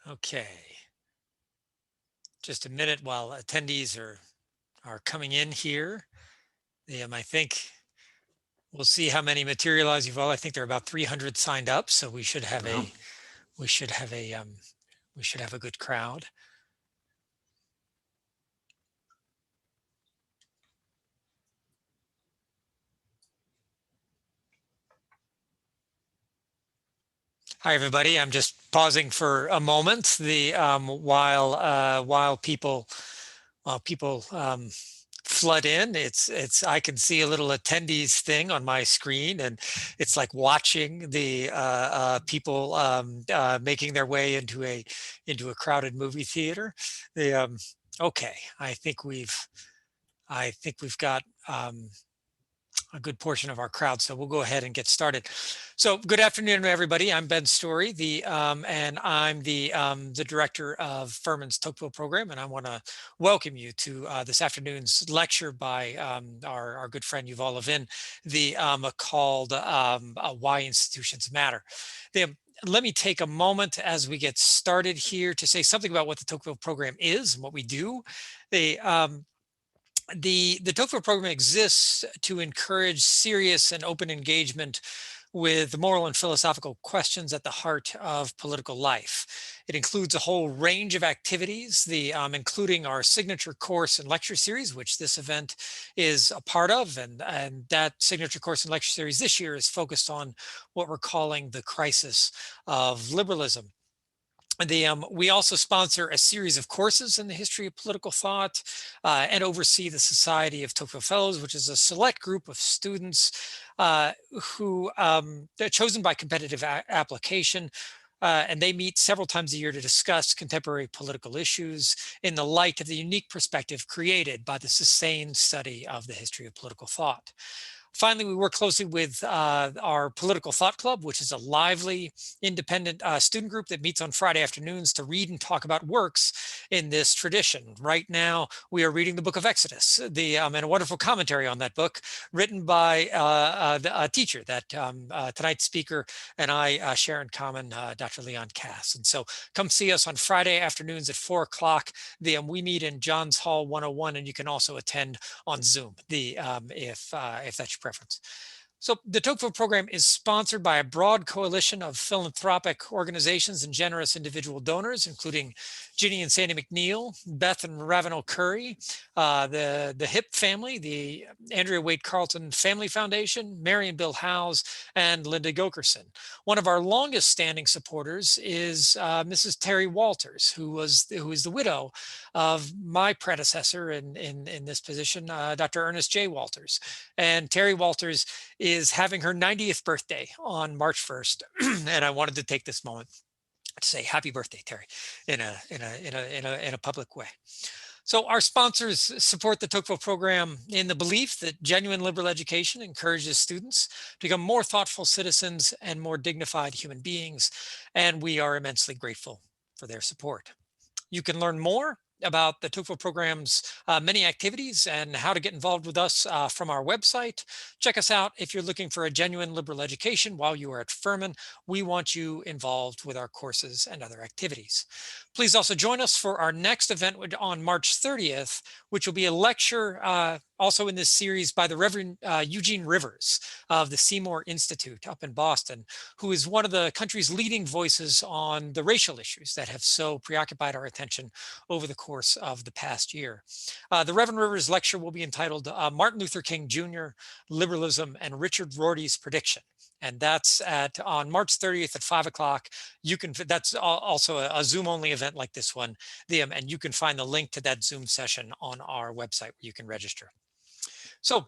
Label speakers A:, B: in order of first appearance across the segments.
A: Okay, just a minute while attendees are coming in here. I think we'll see how many materialize. Yuval, I think there are about 300 signed up, so we should have
B: Wow.
A: we should have a we should have a good crowd. Hi everybody. I'm just pausing for a moment. While people flood in. It's I can see a little attendees thing on my screen, and it's like watching the people making their way into a crowded movie theater. Okay, I think we've got a good portion of our crowd, so we'll go ahead and get started. So, good afternoon, everybody. I'm Ben Story, and I'm the director of Furman's Tocqueville program, and I want to welcome you to this afternoon's lecture by our good friend Yuval Levin, called "Why Institutions Matter." Let me take a moment as we get started here to say something about what the Tocqueville program is and what we do. The the Tocqueville program exists to encourage serious and open engagement with the moral and philosophical questions at the heart of political life. It includes a whole range of activities, including our signature course and lecture series, which this event is a part of. And that signature course and lecture series this year is focused on what we're calling the crisis of liberalism. We also sponsor a series of courses in the history of political thought and oversee the Society of Tocqueville Fellows, which is a select group of students who they're chosen by competitive application. And they meet several times a year to discuss contemporary political issues in the light of the unique perspective created by the sustained study of the history of political thought. Finally, we work closely with our Political Thought Club, which is a lively, independent student group that meets on Friday afternoons to read and talk about works in this tradition. Right now, we are reading the book of Exodus, and a wonderful commentary on that book written by a teacher that tonight's speaker and I share in common, Dr. Leon Cass. And so come see us on Friday afternoons at 4 o'clock. We meet in Johns Hall 101, and you can also attend on Zoom, if that's your preference. So the Tocqueville program is sponsored by a broad coalition of philanthropic organizations and generous individual donors, including Ginny and Sandy McNeil, Beth and Ravenel Curry, the Hip family, the Andrea Wade Carlton Family Foundation, Mary and Bill Howes, and Linda Gokerson. One of our longest standing supporters is Mrs. Terry Walters, who is the widow of my predecessor in this position, Dr. Ernest J. Walters. And Terry Walters is having her 90th birthday on March 1st, and I wanted to take this moment to say happy birthday, Terry, in a public way. So our sponsors support the Tocqueville program in the belief that genuine liberal education encourages students to become more thoughtful citizens and more dignified human beings, and we are immensely grateful for their support. You can learn more about the Tocqueville program's many activities and how to get involved with us from our website. Check us out if you're looking for a genuine liberal education while you are at Furman. We want you involved with our courses and other activities. Please also join us for our next event on March 30th, which will be a lecture also in this series by the Reverend Eugene Rivers of the Seymour Institute up in Boston, who is one of the country's leading voices on the racial issues that have so preoccupied our attention over the course of the past year. The Reverend Rivers lecture will be entitled Martin Luther King Jr., Liberalism, and Richard Rorty's Prediction. And that's on March 30th at 5 o'clock. That's also a Zoom only event like this one. And you can find the link to that Zoom session on our website where you can register. So,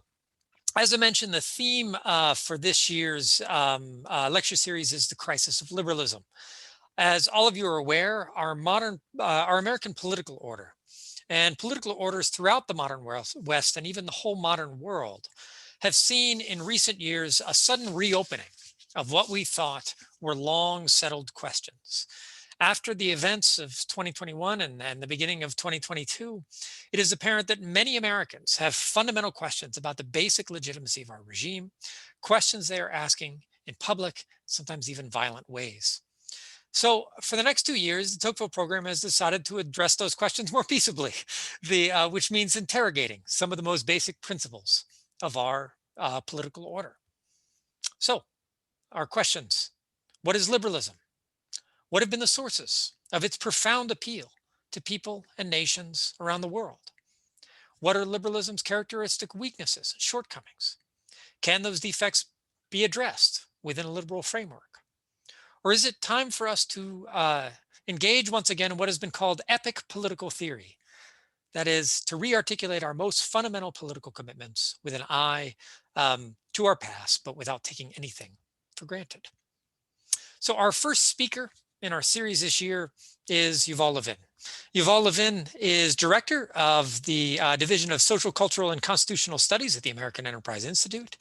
A: as I mentioned, the theme for this year's lecture series is the crisis of liberalism. As all of you are aware, our American political order and political orders throughout the modern West and even the whole modern world have seen in recent years a sudden reopening of what we thought were long settled questions. After the events of 2021 and the beginning of 2022, it is apparent that many Americans have fundamental questions about the basic legitimacy of our regime, questions they are asking in public, sometimes even violent ways. So for the next 2 years, the Tocqueville program has decided to address those questions more peaceably, which means interrogating some of the most basic principles of our political order. So our questions: what is liberalism? What have been the sources of its profound appeal to people and nations around the world? What are liberalism's characteristic weaknesses and shortcomings? Can those defects be addressed within a liberal framework? Or is it time for us to engage once again in what has been called epic political theory? That is, to re-articulate our most fundamental political commitments with an eye to our past, but without taking anything for granted. So our first speaker in our series this year is Yuval Levin. Yuval Levin is director of the Division of Social, Cultural, and Constitutional Studies at the American Enterprise Institute,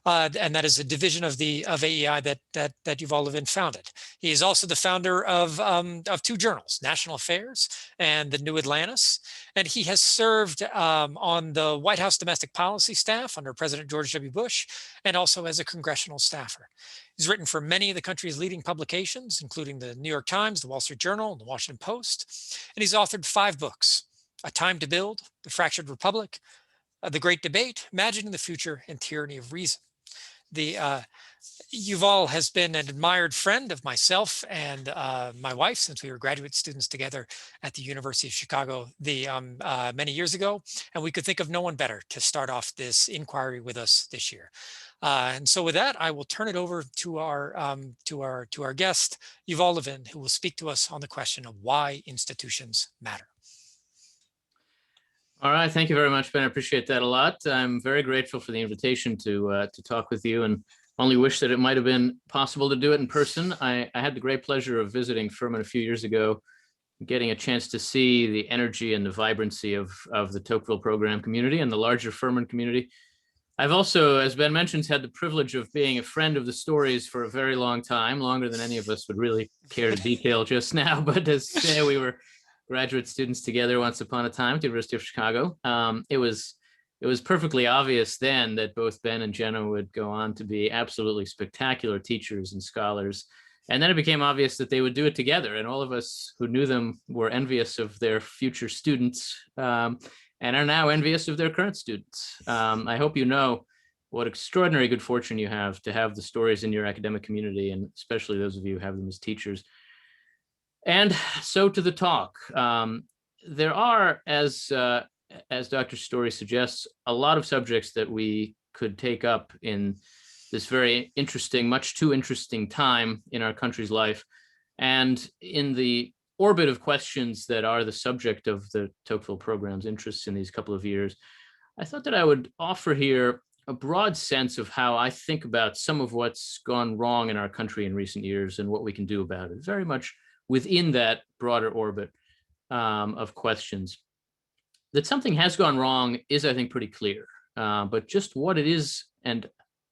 A: and that is a division of AEI that Yuval Levin founded. He is also the founder of 2 journals, National Affairs and the New Atlantis, and he has served on the White House domestic policy staff under President George W. Bush, and also as a congressional staffer. He's written for many of the country's leading publications, including the New York Times, the Wall Street Journal, and the Washington Post. And he's authored 5 books: A Time to Build, The Fractured Republic, The Great Debate, Imagining the Future, and Tyranny of Reason. Yuval has been an admired friend of myself and my wife since we were graduate students together at the University of Chicago many years ago, and we could think of no one better to start off this inquiry with us this year. And so with that, I will turn it over to our guest, Yuval Levin, who will speak to us on the question of why institutions matter.
B: All right, thank you very much, Ben. I appreciate that a lot. I'm very grateful for the invitation to talk with you, and only wish that it might have been possible to do it in person. I had the great pleasure of visiting Furman a few years ago, getting a chance to see the energy and the vibrancy of the Tocqueville program community and the larger Furman community. I've also, as Ben mentions, had the privilege of being a friend of the stories for a very long time, longer than any of us would really care to detail just now. But as say, we were graduate students together once upon a time at the University of Chicago. It was perfectly obvious then that both Ben and Jenna would go on to be absolutely spectacular teachers and scholars. And then it became obvious that they would do it together. And all of us who knew them were envious of their future students, and are now envious of their current students. I hope you know what extraordinary good fortune you have to have the stories in your academic community, and especially those of you who have them as teachers. And so to the talk. There are, as Dr. Story suggests, a lot of subjects that we could take up in this very interesting, much too interesting time in our country's life. And in the orbit of questions that are the subject of the Tocqueville program's interests in these couple of years, I thought that I would offer here a broad sense of how I think about some of what's gone wrong in our country in recent years and what we can do about it, very much within that broader orbit of questions. That something has gone wrong is, I think, pretty clear, but just what it is and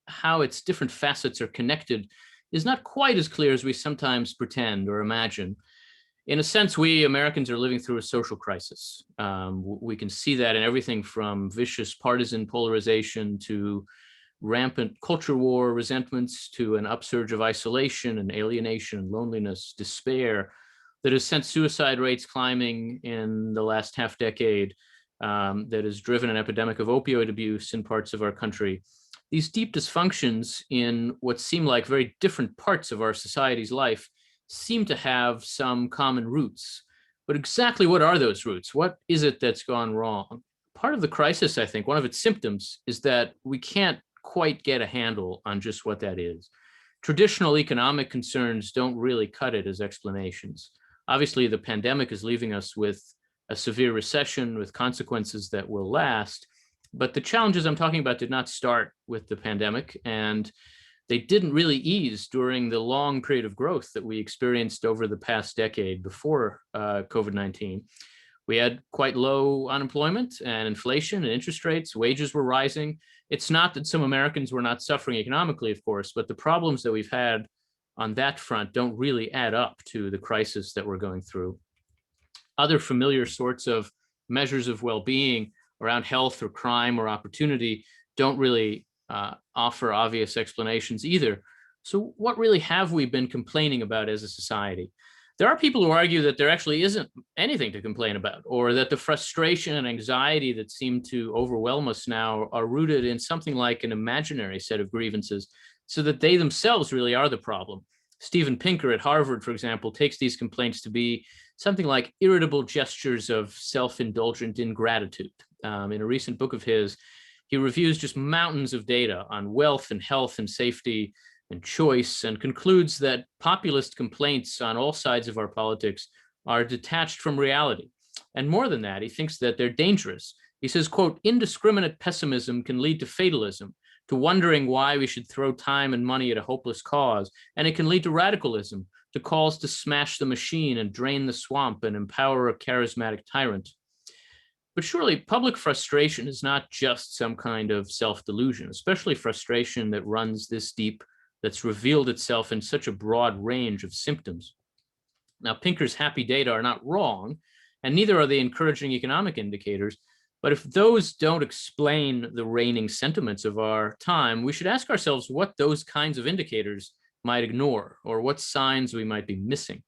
B: how its different facets are connected is not quite as clear as we sometimes pretend or imagine. In a sense, we Americans are living through a social crisis. We can see that in everything from vicious partisan polarization to rampant culture war resentments to an upsurge of isolation and alienation, loneliness, despair that has sent suicide rates climbing in the last half decade, that has driven an epidemic of opioid abuse in parts of our country. These deep dysfunctions in what seem like very different parts of our society's life seem to have some common roots. But exactly what are those roots? What is it that's gone wrong? Part of the crisis, I think, one of its symptoms is that we can't quite get a handle on just what that is. Traditional economic concerns don't really cut it as explanations. Obviously, the pandemic is leaving us with a severe recession with consequences that will last. But the challenges I'm talking about did not start with the pandemic, and they didn't really ease during the long period of growth that we experienced over the past decade before COVID-19. We had quite low unemployment and inflation and interest rates. Wages were rising. It's not that some Americans were not suffering economically, of course, but the problems that we've had on that front don't really add up to the crisis that we're going through. Other familiar sorts of measures of well-being around health or crime or opportunity don't really offer obvious explanations either. So what really have we been complaining about as a society? There are people who argue that there actually isn't anything to complain about, or that the frustration and anxiety that seem to overwhelm us now are rooted in something like an imaginary set of grievances, so that they themselves really are the problem. Steven Pinker at Harvard, for example, takes these complaints to be something like irritable gestures of self-indulgent ingratitude. In a recent book of his, he reviews just mountains of data on wealth and health and safety and choice, and concludes that populist complaints on all sides of our politics are detached from reality. And more than that, he thinks that they're dangerous. He says, quote, indiscriminate pessimism can lead to fatalism, to wondering why we should throw time and money at a hopeless cause, and it can lead to radicalism, to calls to smash the machine and drain the swamp and empower a charismatic tyrant. But surely public frustration is not just some kind of self-delusion, especially frustration that runs this deep, that's revealed itself in such a broad range of symptoms. Now, Pinker's happy data are not wrong, and neither are the encouraging economic indicators. But if those don't explain the reigning sentiments of our time, we should ask ourselves what those kinds of indicators might ignore, or what signs we might be missing.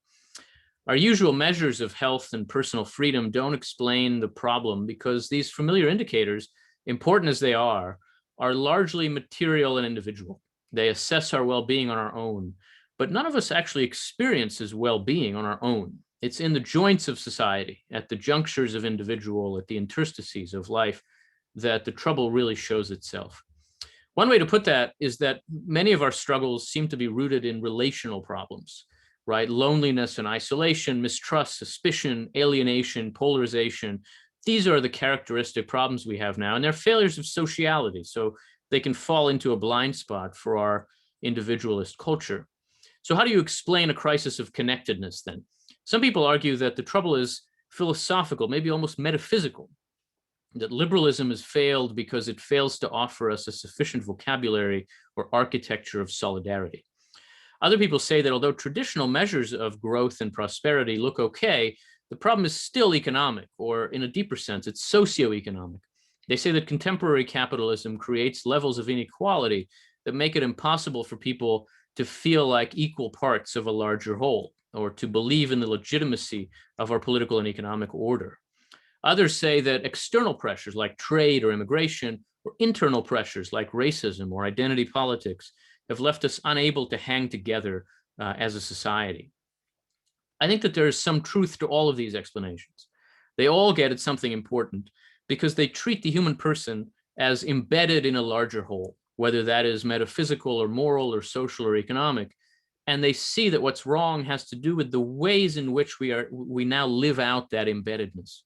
B: Our usual measures of health and personal freedom don't explain the problem, because these familiar indicators, important as they are largely material and individual. They assess our well-being on our own, but none of us actually experiences well-being on our own. It's in the joints of society, at the junctures of individual, at the interstices of life, that the trouble really shows itself. One way to put that is that many of our struggles seem to be rooted in relational problems, right? Loneliness and isolation, mistrust, suspicion, alienation, polarization. These are the characteristic problems we have now, and they're failures of sociality. So they can fall into a blind spot for our individualist culture. So how do you explain a crisis of connectedness then? Some people argue that the trouble is philosophical, maybe almost metaphysical, that liberalism has failed because it fails to offer us a sufficient vocabulary or architecture of solidarity. Other people say that although traditional measures of growth and prosperity look okay, the problem is still economic, or in a deeper sense, it's socioeconomic. They say that contemporary capitalism creates levels of inequality that make it impossible for people to feel like equal parts of a larger whole, or to believe in the legitimacy of our political and economic order. Others say that external pressures like trade or immigration, or internal pressures like racism or identity politics, have left us unable to hang together as a society. I think that there is some truth to all of these explanations. They all get at something important, because they treat the human person as embedded in a larger whole, whether that is metaphysical or moral or social or economic. And they see that what's wrong has to do with the ways in which we now live out that embeddedness.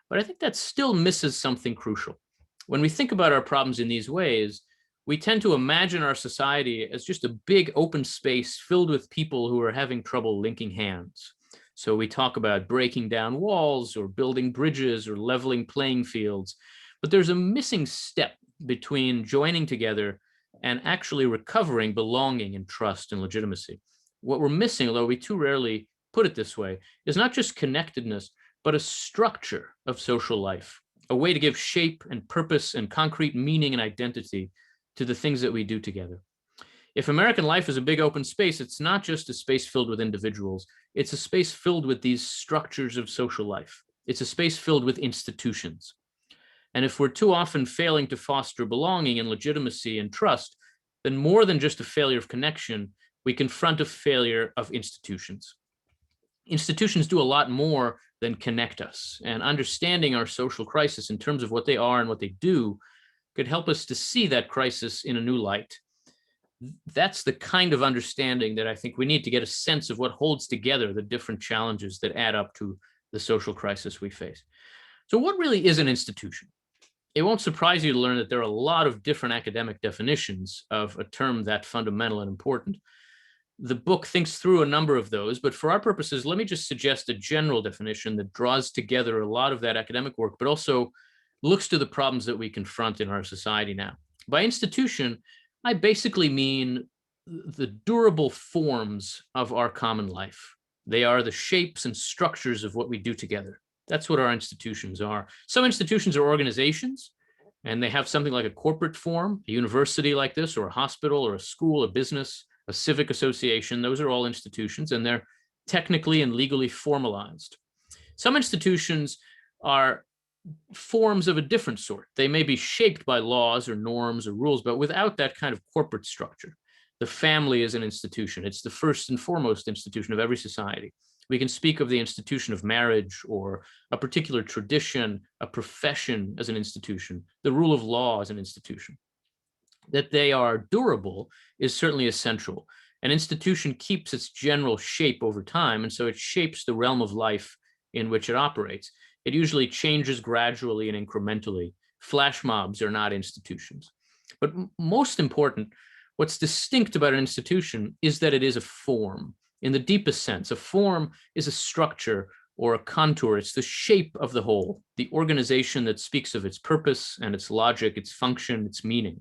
B: But I think that still misses something crucial. When we think about our problems in these ways, we tend to imagine our society as just a big open space filled with people who are having trouble linking hands. So we talk about breaking down walls or building bridges or leveling playing fields, but there's a missing step between joining together and actually recovering belonging and trust and legitimacy. What we're missing, although we too rarely put it this way, is not just connectedness, but a structure of social life, a way to give shape and purpose and concrete meaning and identity to the things that we do together. If American life is a big open space, it's not just a space filled with individuals. It's a space filled with these structures of social life. It's a space filled with institutions. And if we're too often failing to foster belonging and legitimacy and trust, then more than just a failure of connection, we confront a failure of institutions. Institutions do a lot more than connect us, and understanding our social crisis in terms of what they are and what they do could help us to see that crisis in a new light. That's the kind of understanding that I think we need to get a sense of what holds together the different challenges that add up to the social crisis we face. So what really is an institution? It won't surprise you to learn that there are a lot of different academic definitions of a term that fundamental and important. The book thinks through a number of those, but for our purposes, let me just suggest a general definition that draws together a lot of that academic work, but also looks to the problems that we confront in our society now. By institution, I basically mean the durable forms of our common life. They are the shapes and structures of what we do together. That's what our institutions are. Some institutions are organizations, and they have something like a corporate form, a university like this, or a hospital, or a school, a business, a civic association. Those are all institutions, and they're technically and legally formalized. Some institutions are forms of a different sort. They may be shaped by laws or norms or rules, but without that kind of corporate structure. The family is an institution. It's the first and foremost institution of every society. We can speak of the institution of marriage or a particular tradition, a profession as an institution, the rule of law as an institution. That they are durable is certainly essential. An institution keeps its general shape over time, and so it shapes the realm of life in which it operates. It usually changes gradually and incrementally. Flash mobs are not institutions. But most important, what's distinct about an institution is that it is a form. In the deepest sense, a form is a structure or a contour. It's the shape of the whole, the organization that speaks of its purpose and its logic, its function, its meaning.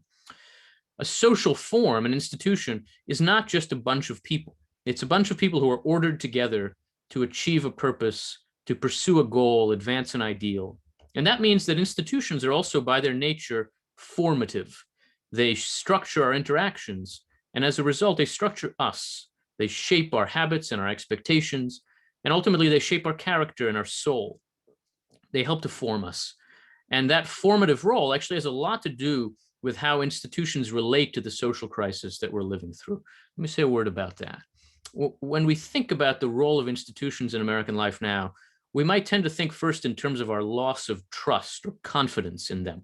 B: A social form, an institution, is not just a bunch of people. It's a bunch of people who are ordered together to achieve a purpose, to pursue a goal, advance an ideal. And that means that institutions are also by their nature formative. They structure our interactions, and as a result, they structure us. They shape our habits and our expectations, and ultimately they shape our character and our soul. They help to form us. And that formative role actually has a lot to do with how institutions relate to the social crisis that we're living through. Let me say a word about that. When we think about the role of institutions in American life now, we might tend to think first in terms of our loss of trust or confidence in them.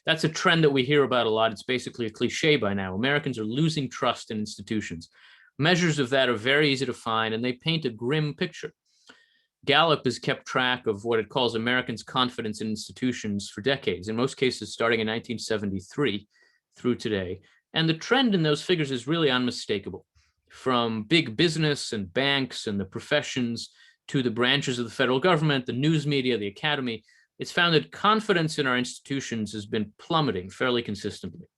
B: That's a trend that we hear about a lot. It's basically a cliche by now. Americans are losing trust in institutions. Measures of that are very easy to find, and they paint a grim picture. Gallup has kept track of what it calls Americans' confidence in institutions for decades, in most cases starting in 1973 through today. And the trend in those figures is really unmistakable. From big business and banks and the professions to the branches of the federal government, the news media, the academy, it's found that confidence in our institutions has been plummeting fairly consistently.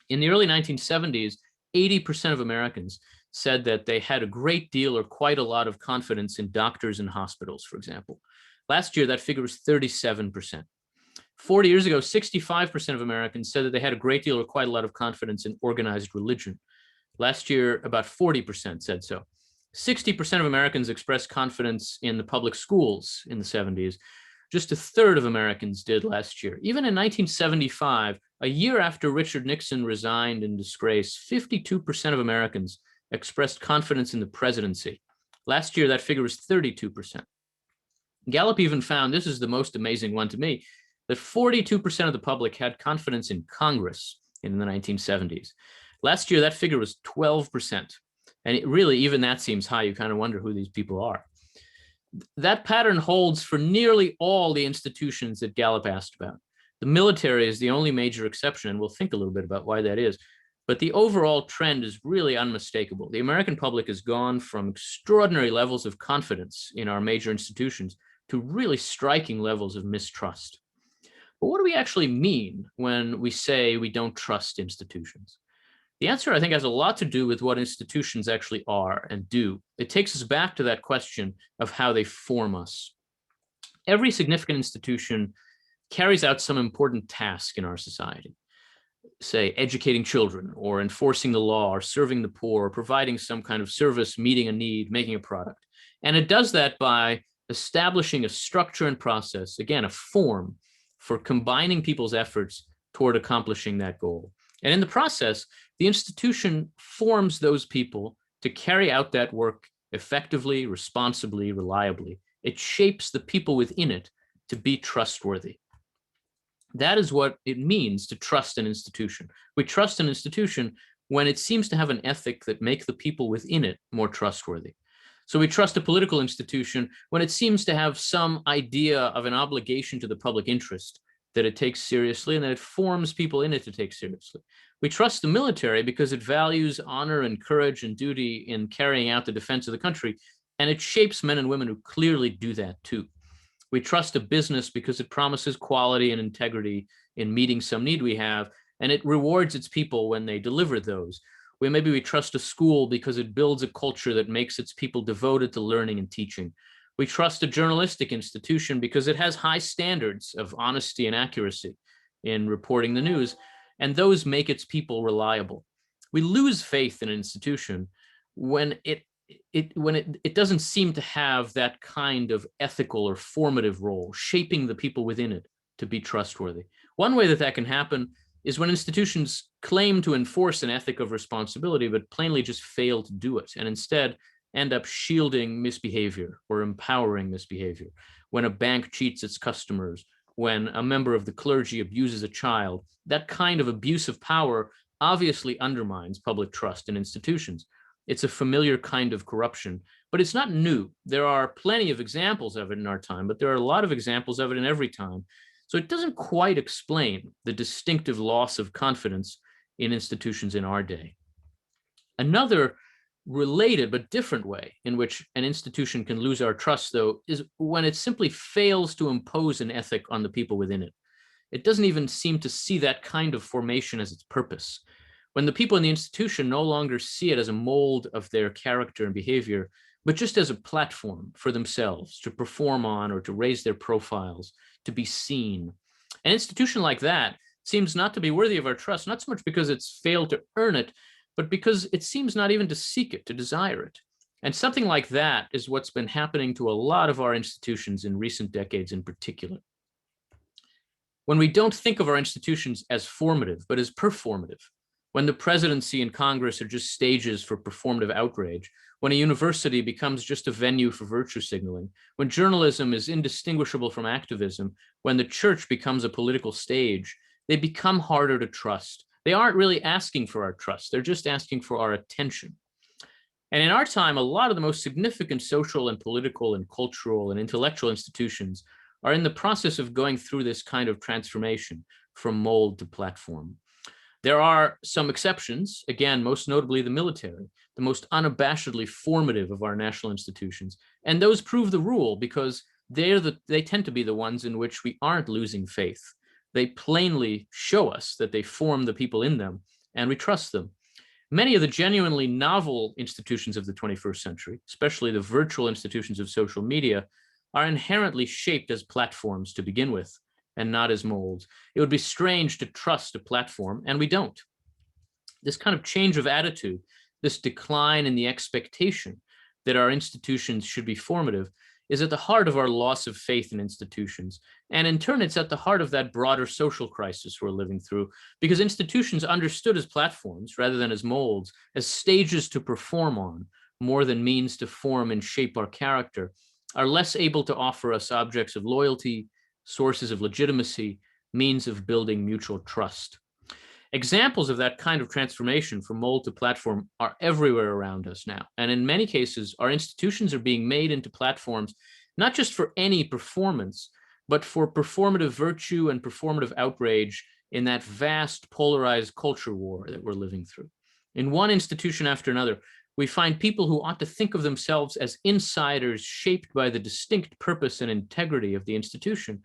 B: In the early 1970s, 80% of Americans said that they had a great deal or quite a lot of confidence in doctors and hospitals, for example. Last year, that figure was 37%. 40 years ago, 65% of Americans said that they had a great deal or quite a lot of confidence in organized religion. Last year, about 40% said so. 60% of Americans expressed confidence in the public schools in the 70s. Just a third of Americans did last year. Even in 1975, a year after Richard Nixon resigned in disgrace, 52% of Americans expressed confidence in the presidency. Last year, that figure was 32%. Gallup even found, this is the most amazing one to me, that 42% of the public had confidence in Congress in the 1970s. Last year, that figure was 12%. And really, even that seems high. You kind of wonder who these people are. That pattern holds for nearly all the institutions that Gallup asked about. The military is the only major exception, and we'll think a little bit about why that is. But the overall trend is really unmistakable. The American public has gone from extraordinary levels of confidence in our major institutions to really striking levels of mistrust. But what do we actually mean when we say we don't trust institutions? The answer, I think, has a lot to do with what institutions actually are and do. It takes us back to that question of how they form us. Every significant institution carries out some important task in our society. Say, educating children, or enforcing the law, or serving the poor, or providing some kind of service, meeting a need, making a product. And it does that by establishing a structure and process, again, a form for combining people's efforts toward accomplishing that goal. And in the process, the institution forms those people to carry out that work effectively, responsibly, reliably. It shapes the people within it to be trustworthy. That is what it means to trust an institution. We trust an institution when it seems to have an ethic that makes the people within it more trustworthy. So we trust a political institution when it seems to have some idea of an obligation to the public interest that it takes seriously and that it forms people in it to take seriously. We trust the military because it values honor and courage and duty in carrying out the defense of the country, and it shapes men and women who clearly do that too. We trust a business because it promises quality and integrity in meeting some need we have, and it rewards its people when they deliver those. Maybe we trust a school because it builds a culture that makes its people devoted to learning and teaching. We trust a journalistic institution because it has high standards of honesty and accuracy in reporting the news, and those make its people reliable. We lose faith in an institution when it doesn't seem to have that kind of ethical or formative role, shaping the people within it to be trustworthy. One way that that can happen is when institutions claim to enforce an ethic of responsibility, but plainly just fail to do it, and instead end up shielding misbehavior or empowering misbehavior. When a bank cheats its customers, when a member of the clergy abuses a child, that kind of abuse of power obviously undermines public trust in institutions. It's a familiar kind of corruption, but it's not new. There are plenty of examples of it in our time, but there are a lot of examples of it in every time. So it doesn't quite explain the distinctive loss of confidence in institutions in our day. Another related but different way in which an institution can lose our trust, though, is when it simply fails to impose an ethic on the people within it. It doesn't even seem to see that kind of formation as its purpose. When the people in the institution no longer see it as a mold of their character and behavior, but just as a platform for themselves to perform on or to raise their profiles, to be seen. An institution like that seems not to be worthy of our trust, not so much because it's failed to earn it, but because it seems not even to seek it, to desire it. And something like that is what's been happening to a lot of our institutions in recent decades in particular. When we don't think of our institutions as formative, but as performative, when the presidency and Congress are just stages for performative outrage, when a university becomes just a venue for virtue signaling, when journalism is indistinguishable from activism, when the church becomes a political stage, they become harder to trust. They aren't really asking for our trust. They're just asking for our attention. And in our time, a lot of the most significant social and political and cultural and intellectual institutions are in the process of going through this kind of transformation from mold to platform. There are some exceptions, again, most notably the military, the most unabashedly formative of our national institutions. And those prove the rule because they tend to be the ones in which we aren't losing faith. They plainly show us that they form the people in them, and we trust them. Many of the genuinely novel institutions of the 21st century, especially the virtual institutions of social media, are inherently shaped as platforms to begin with, and not as molds. It would be strange to trust a platform, and we don't. This kind of change of attitude, this decline in the expectation that our institutions should be formative, is at the heart of our loss of faith in institutions. And in turn, it's at the heart of that broader social crisis we're living through, because institutions understood as platforms rather than as molds, as stages to perform on, more than means to form and shape our character, are less able to offer us objects of loyalty, sources of legitimacy, means of building mutual trust. Examples of that kind of transformation from mold to platform are everywhere around us now. And in many cases, our institutions are being made into platforms, not just for any performance, but for performative virtue and performative outrage in that vast polarized culture war that we're living through. In one institution after another, we find people who ought to think of themselves as insiders shaped by the distinct purpose and integrity of the institution,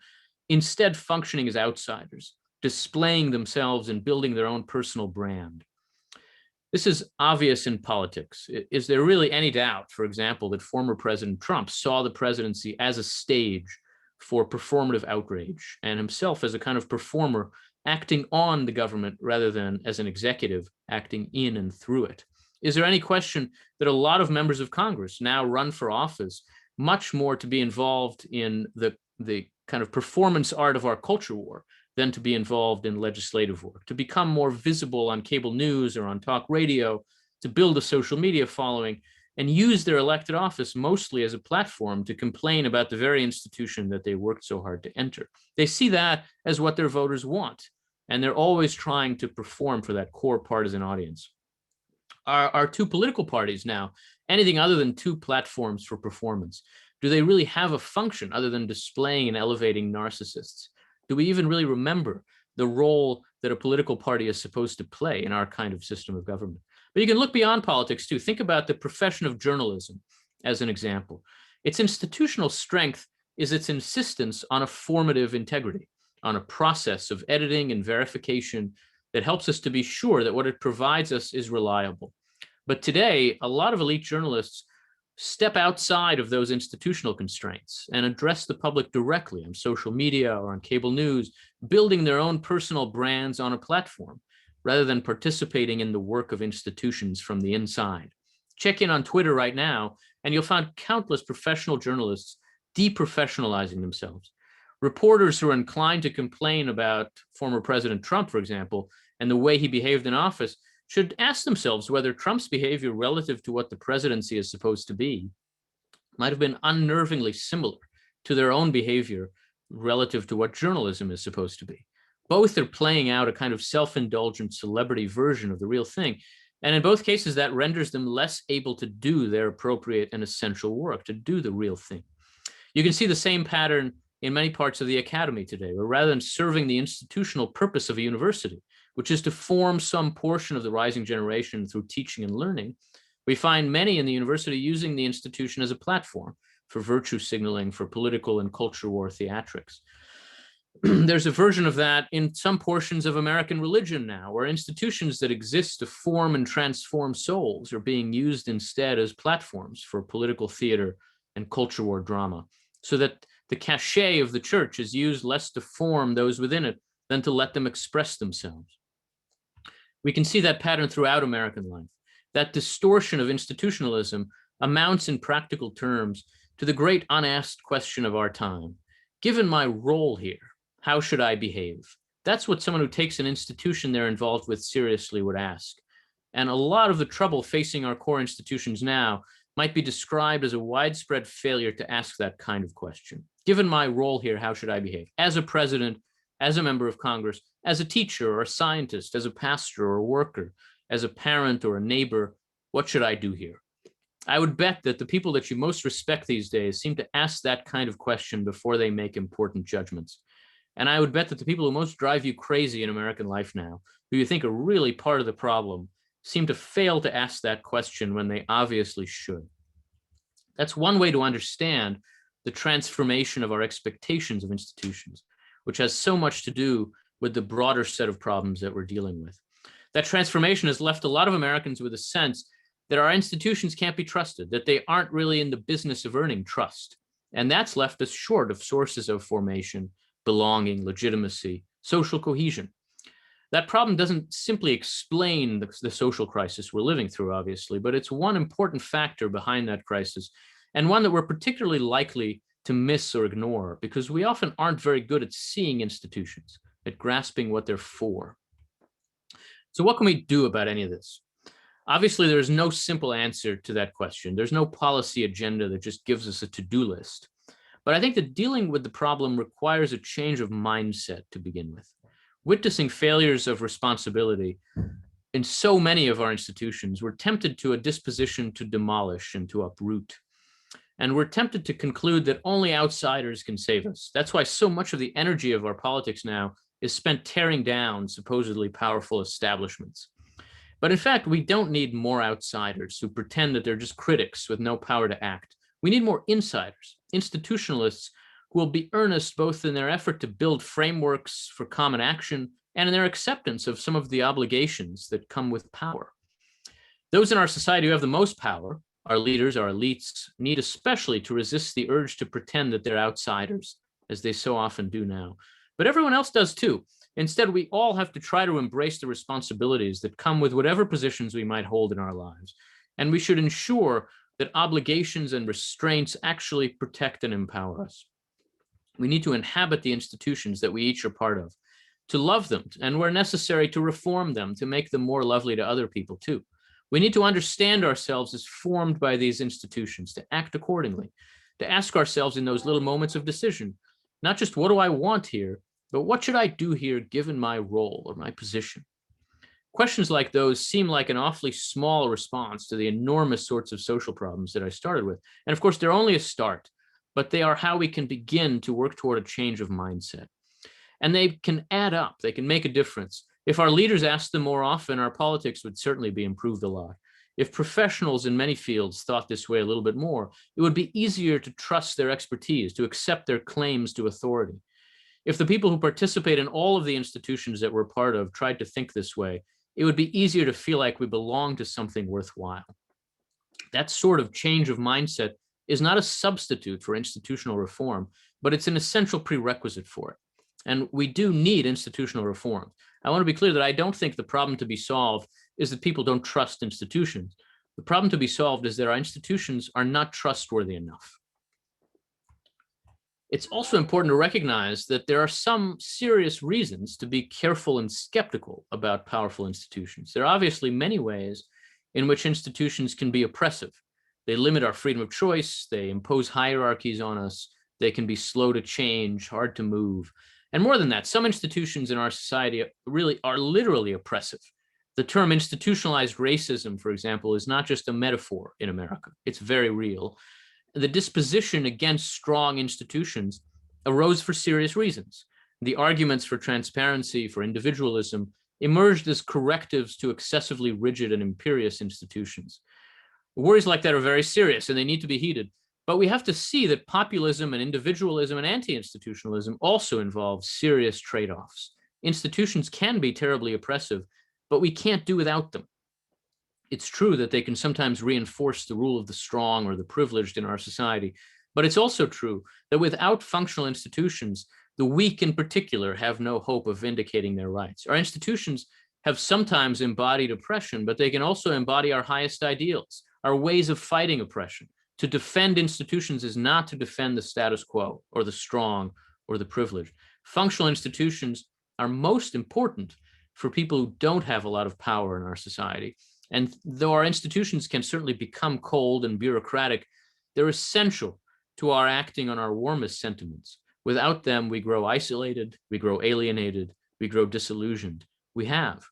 B: instead functioning as outsiders, displaying themselves and building their own personal brand. This is obvious in politics. Is there really any doubt, for example, that former President Trump saw the presidency as a stage for performative outrage and himself as a kind of performer acting on the government rather than as an executive acting in and through it? Is there any question that a lot of members of Congress now run for office much more to be involved in the kind of performance art of our culture war than to be involved in legislative work, to become more visible on cable news or on talk radio, to build a social media following, and use their elected office mostly as a platform to complain about the very institution that they worked so hard to enter? They see that as what their voters want, and they're always trying to perform for that core partisan audience. Are two political parties now anything other than two platforms for performance? Do they really have a function other than displaying and elevating narcissists? Do we even really remember the role that a political party is supposed to play in our kind of system of government? But you can look beyond politics too. Think about the profession of journalism as an example. Its institutional strength is its insistence on a formative integrity, on a process of editing and verification that helps us to be sure that what it provides us is reliable. But today, a lot of elite journalists step outside of those institutional constraints and address the public directly on social media or on cable news, building their own personal brands on a platform. rather than participating in the work of institutions from the inside. Check in on Twitter right now, and you'll find countless professional journalists deprofessionalizing themselves. Reporters who are inclined to complain about former President Trump, for example, and the way he behaved in office should ask themselves whether Trump's behavior relative to what the presidency is supposed to be might have been unnervingly similar to their own behavior relative to what journalism is supposed to be. Both are playing out a kind of self-indulgent celebrity version of the real thing. And in both cases, that renders them less able to do their appropriate and essential work, to do the real thing. You can see the same pattern in many parts of the academy today, where rather than serving the institutional purpose of a university, which is to form some portion of the rising generation through teaching and learning, we find many in the university using the institution as a platform for virtue signaling, for political and culture war theatrics. There's a version of that in some portions of American religion now, where institutions that exist to form and transform souls are being used instead as platforms for political theater and culture war drama, so that the cachet of the church is used less to form those within it than to let them express themselves. We can see that pattern throughout American life. That distortion of institutionalism amounts in practical terms to the great unasked question of our time. Given my role here, how should I behave? That's what someone who takes an institution they're involved with seriously would ask. And a lot of the trouble facing our core institutions now might be described as a widespread failure to ask that kind of question. Given my role here, how should I behave? As a president, as a member of Congress, as a teacher or a scientist, as a pastor or a worker, as a parent or a neighbor, what should I do here? I would bet that the people that you most respect these days seem to ask that kind of question before they make important judgments. And I would bet that the people who most drive you crazy in American life now, who you think are really part of the problem, seem to fail to ask that question when they obviously should. That's one way to understand the transformation of our expectations of institutions, which has so much to do with the broader set of problems that we're dealing with. That transformation has left a lot of Americans with a sense that our institutions can't be trusted, that they aren't really in the business of earning trust. And that's left us short of sources of formation, belonging, legitimacy, social cohesion. That problem doesn't simply explain the social crisis we're living through, obviously, but it's one important factor behind that crisis, and one that we're particularly likely to miss or ignore, because we often aren't very good at seeing institutions, at grasping what they're for. So what can we do about any of this? Obviously, there's no simple answer to that question. There's no policy agenda that just gives us a to-do list. But I think that dealing with the problem requires a change of mindset to begin with. Witnessing failures of responsibility in so many of our institutions, we're tempted to a disposition to demolish and to uproot. And we're tempted to conclude that only outsiders can save us. That's why so much of the energy of our politics now is spent tearing down supposedly powerful establishments. But in fact, we don't need more outsiders who pretend that they're just critics with no power to act. We need more insiders, institutionalists who will be earnest both in their effort to build frameworks for common action and in their acceptance of some of the obligations that come with power. Those in our society who have the most power, our leaders, our elites, need especially to resist the urge to pretend that they're outsiders, as they so often do now. But everyone else does too. Instead, we all have to try to embrace the responsibilities that come with whatever positions we might hold in our lives. And we should ensure that obligations and restraints actually protect and empower us. We need to inhabit the institutions that we each are part of, to love them, and where necessary, to reform them, to make them more lovely to other people too. We need to understand ourselves as formed by these institutions, to act accordingly, to ask ourselves in those little moments of decision, not just what do I want here, but what should I do here given my role or my position? Questions like those seem like an awfully small response to the enormous sorts of social problems that I started with. And of course, they're only a start, but they are how we can begin to work toward a change of mindset. And they can add up, they can make a difference. If our leaders asked them more often, our politics would certainly be improved a lot. If professionals in many fields thought this way a little bit more, it would be easier to trust their expertise, to accept their claims to authority. If the people who participate in all of the institutions that we're part of tried to think this way, it would be easier to feel like we belong to something worthwhile. That sort of change of mindset is not a substitute for institutional reform, but it's an essential prerequisite for it. And we do need institutional reform. I want to be clear that I don't think the problem to be solved is that people don't trust institutions. The problem to be solved is that our institutions are not trustworthy enough. It's also important to recognize that there are some serious reasons to be careful and skeptical about powerful institutions. There are obviously many ways in which institutions can be oppressive. They limit our freedom of choice, they impose hierarchies on us, they can be slow to change, hard to move. And more than that, some institutions in our society really are literally oppressive. The term institutionalized racism, for example, is not just a metaphor in America. It's very real. The disposition against strong institutions arose for serious reasons. The arguments for transparency, for individualism, emerged as correctives to excessively rigid and imperious institutions. Worries like that are very serious and they need to be heeded. But we have to see that populism and individualism and anti-institutionalism also involve serious trade-offs. Institutions can be terribly oppressive, but we can't do without them. It's true that they can sometimes reinforce the rule of the strong or the privileged in our society, but it's also true that without functional institutions, the weak in particular have no hope of vindicating their rights. Our institutions have sometimes embodied oppression, but they can also embody our highest ideals, our ways of fighting oppression. To defend institutions is not to defend the status quo or the strong or the privileged. Functional institutions are most important for people who don't have a lot of power in our society. And though our institutions can certainly become cold and bureaucratic, they're essential to our acting on our warmest sentiments. Without them, we grow isolated, we grow alienated, we grow disillusioned. We have.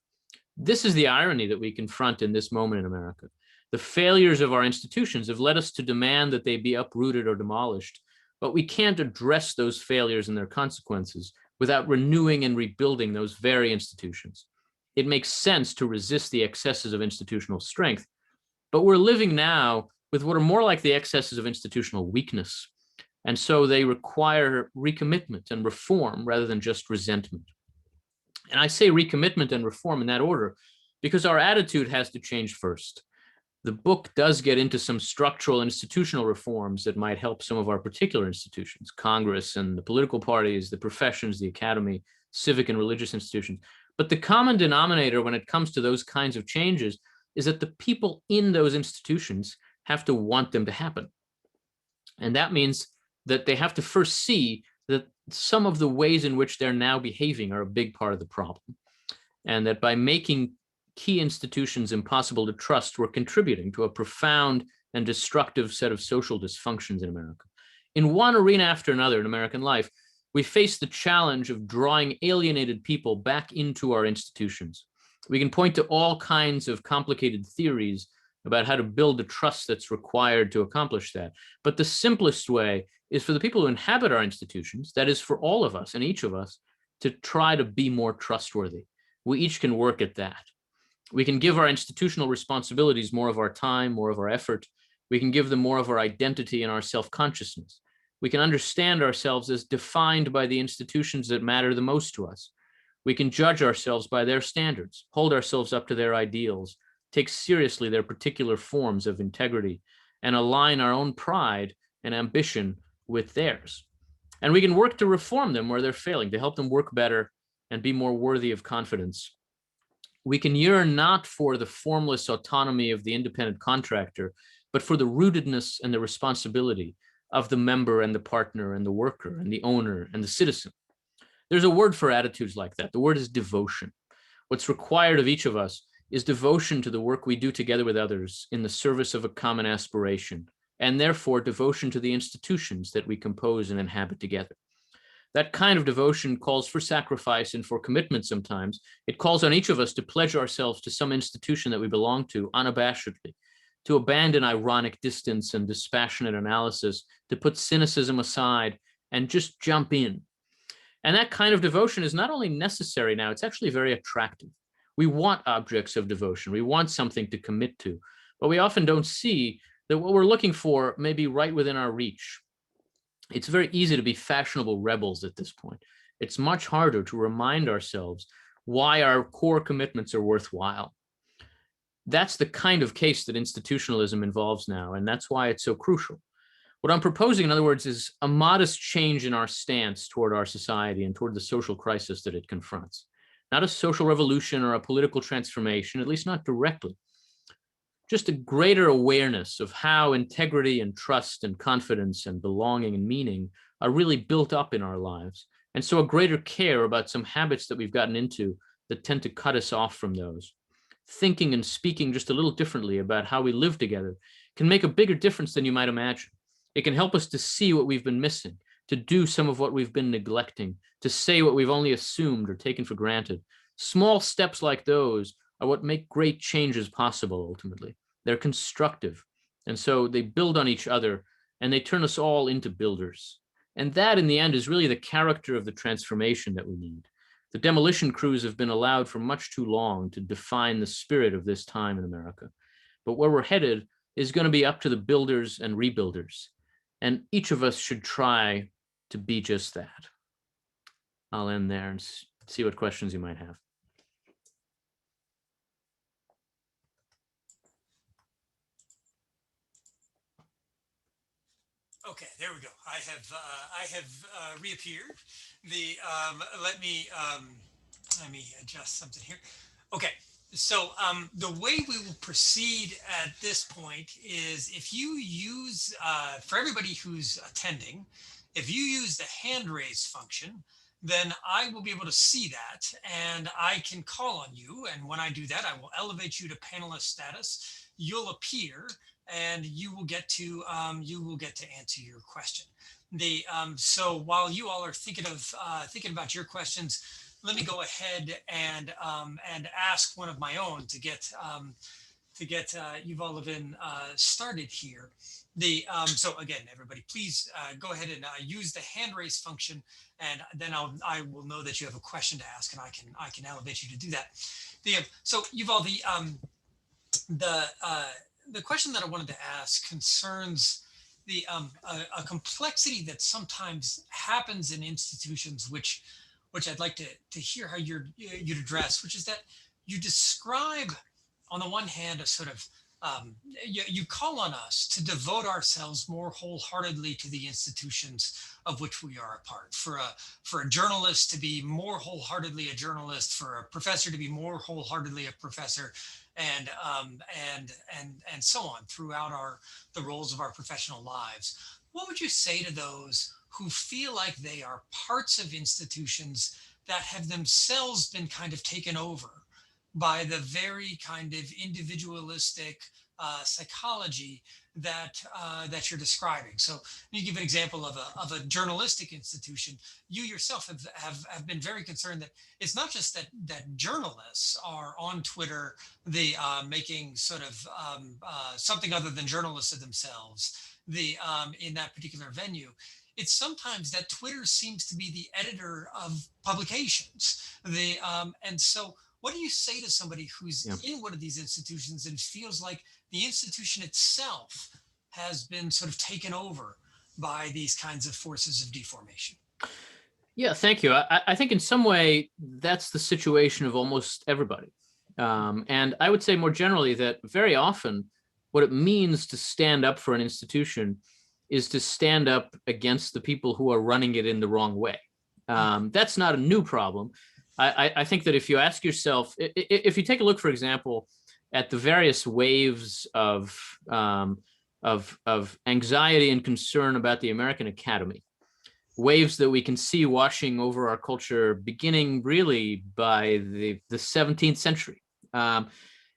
B: This is the irony that we confront in this moment in America. The failures of our institutions have led us to demand that they be uprooted or demolished, but we can't address those failures and their consequences without renewing and rebuilding those very institutions. It makes sense to resist the excesses of institutional strength, but we're living now with what are more like the excesses of institutional weakness. And so they require recommitment and reform rather than just resentment. And I say recommitment and reform in that order because our attitude has to change first. The book does get into some structural institutional reforms that might help some of our particular institutions, Congress and the political parties, the professions, the academy, civic and religious institutions. But the common denominator when it comes to those kinds of changes is that the people in those institutions have to want them to happen. And that means that they have to first see that some of the ways in which they're now behaving are a big part of the problem. And that by making key institutions impossible to trust, we're contributing to a profound and destructive set of social dysfunctions in America. In one arena after another in American life, we face the challenge of drawing alienated people back into our institutions. We can point to all kinds of complicated theories about how to build the trust that's required to accomplish that. But the simplest way is for the people who inhabit our institutions, that is for all of us and each of us, to try to be more trustworthy. We each can work at that. We can give our institutional responsibilities more of our time, more of our effort. We can give them more of our identity and our self-consciousness. We can understand ourselves as defined by the institutions that matter the most to us. We can judge ourselves by their standards, hold ourselves up to their ideals, take seriously their particular forms of integrity, and align our own pride and ambition with theirs. And we can work to reform them where they're failing, to help them work better and be more worthy of confidence. We can yearn not for the formless autonomy of the independent contractor, but for the rootedness and the responsibility of the member and the partner and the worker and the owner and the citizen. There's a word for attitudes like that. The word is devotion. What's required of each of us is devotion to the work we do together with others in the service of a common aspiration, and therefore devotion to the institutions that we compose and inhabit together. That kind of devotion calls for sacrifice and for commitment sometimes. It calls on each of us to pledge ourselves to some institution that we belong to unabashedly, to abandon ironic distance and dispassionate analysis, to put cynicism aside and just jump in. And that kind of devotion is not only necessary now, it's actually very attractive. We want objects of devotion. We want something to commit to, but we often don't see that what we're looking for may be right within our reach. It's very easy to be fashionable rebels at this point. It's much harder to remind ourselves why our core commitments are worthwhile. That's the kind of case that institutionalism involves now, and that's why it's so crucial. What I'm proposing, in other words, is a modest change in our stance toward our society and toward the social crisis that it confronts. not a social revolution or a political transformation, at least not directly. Just a greater awareness of how integrity and trust and confidence and belonging and meaning are really built up in our lives. And so a greater care about some habits that we've gotten into that tend to cut us off from those. Thinking and speaking just a little differently about how we live together can make a bigger difference than you might imagine. It can help us to see what we've been missing, to do some of what we've been neglecting, to say what we've only assumed or taken for granted. Small steps like those are what make great changes possible ultimately. They're constructive. And so they build on each other and they turn us all into builders. And that in the end is really the character of the transformation that we need. The demolition crews have been allowed for much too long to define the spirit of this time in America. But where we're headed is going to be up to the builders and rebuilders. And each of us should try to be just that. I'll end there and see what questions you might have.
A: Okay, there we go. I have reappeared. Let me adjust something here. Okay, so the way we will proceed at this point is if you use, for everybody who's attending, if you use the hand raise function, then I will be able to see that and I can call on you. And when I do that, I will elevate you to panelist status. You'll appear and you will get to answer your question. So while you all are thinking about your questions, let me go ahead and ask one of my own to get Yuval Levin started here. So again, everybody, please go ahead and use the hand raise function, and then I will know that you have a question to ask, and I can elevate you to do that. So Yuval, the question that I wanted to ask concerns a complexity that sometimes happens in institutions, which I'd like to hear how you'd address, which is that you describe, on the one hand, a sort of you call on us to devote ourselves more wholeheartedly to the institutions of which we are a part. For a journalist to be more wholeheartedly a journalist, for a professor to be more wholeheartedly a professor, and so on throughout the roles of our professional lives. What would you say to those who feel like they are parts of institutions that have themselves been kind of taken over by the very kind of individualistic psychology that you're describing? So let me give an example of a journalistic institution. You yourself have been very concerned that it's not just that journalists are on Twitter, making sort of something other than journalists of themselves in that particular venue. It's sometimes that Twitter seems to be the editor of publications. And so what do you say to somebody who's in one of these institutions and feels like the institution itself has been sort of taken over by these kinds of forces of deformation?
B: Yeah, thank you. I think in some way that's the situation of almost everybody. And I would say more generally that very often what it means to stand up for an institution is to stand up against the people who are running it in the wrong way. That's not a new problem. I think that if you ask yourself, if you take a look, for example, at the various waves of anxiety and concern about the American Academy, waves that we can see washing over our culture beginning really by the 17th century.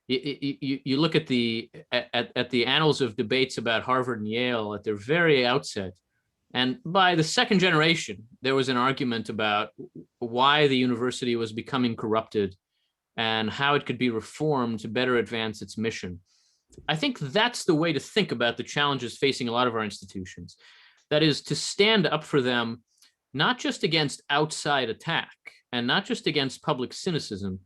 B: You look at the annals of debates about Harvard and Yale at their very outset, and by the second generation, there was an argument about why the university was becoming corrupted and how it could be reformed to better advance its mission. I think that's the way to think about the challenges facing a lot of our institutions. That is, to stand up for them, not just against outside attack and not just against public cynicism,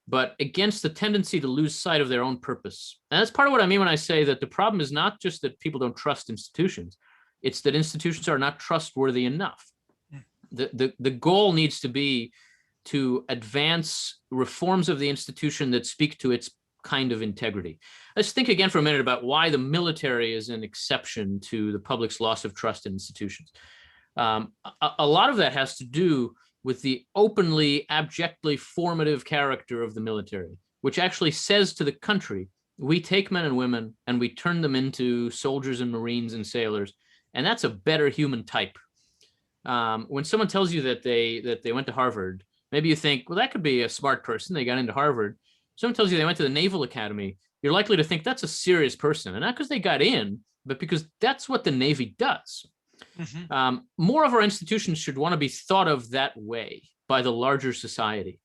B: but against the tendency to lose sight of their own purpose. And that's part of what I mean when I say that the problem is not just that people don't trust institutions, it's that institutions are not trustworthy enough. The goal needs to be to advance reforms of the institution that speak to its kind of integrity. Let's think again for a minute about why the military is an exception to the public's loss of trust in institutions. A lot of that has to do with the openly, abjectly formative character of the military, which actually says to the country, we take men and women and we turn them into soldiers and Marines and sailors, and that's a better human type. When someone tells you that they went to Harvard, maybe you think, well, that could be a smart person. They got into Harvard. Someone tells you they went to the Naval Academy, you're likely to think that's a serious person, and not because they got in, but because that's what the Navy does. Mm-hmm. More of our institutions should want to be thought of that way by the larger society.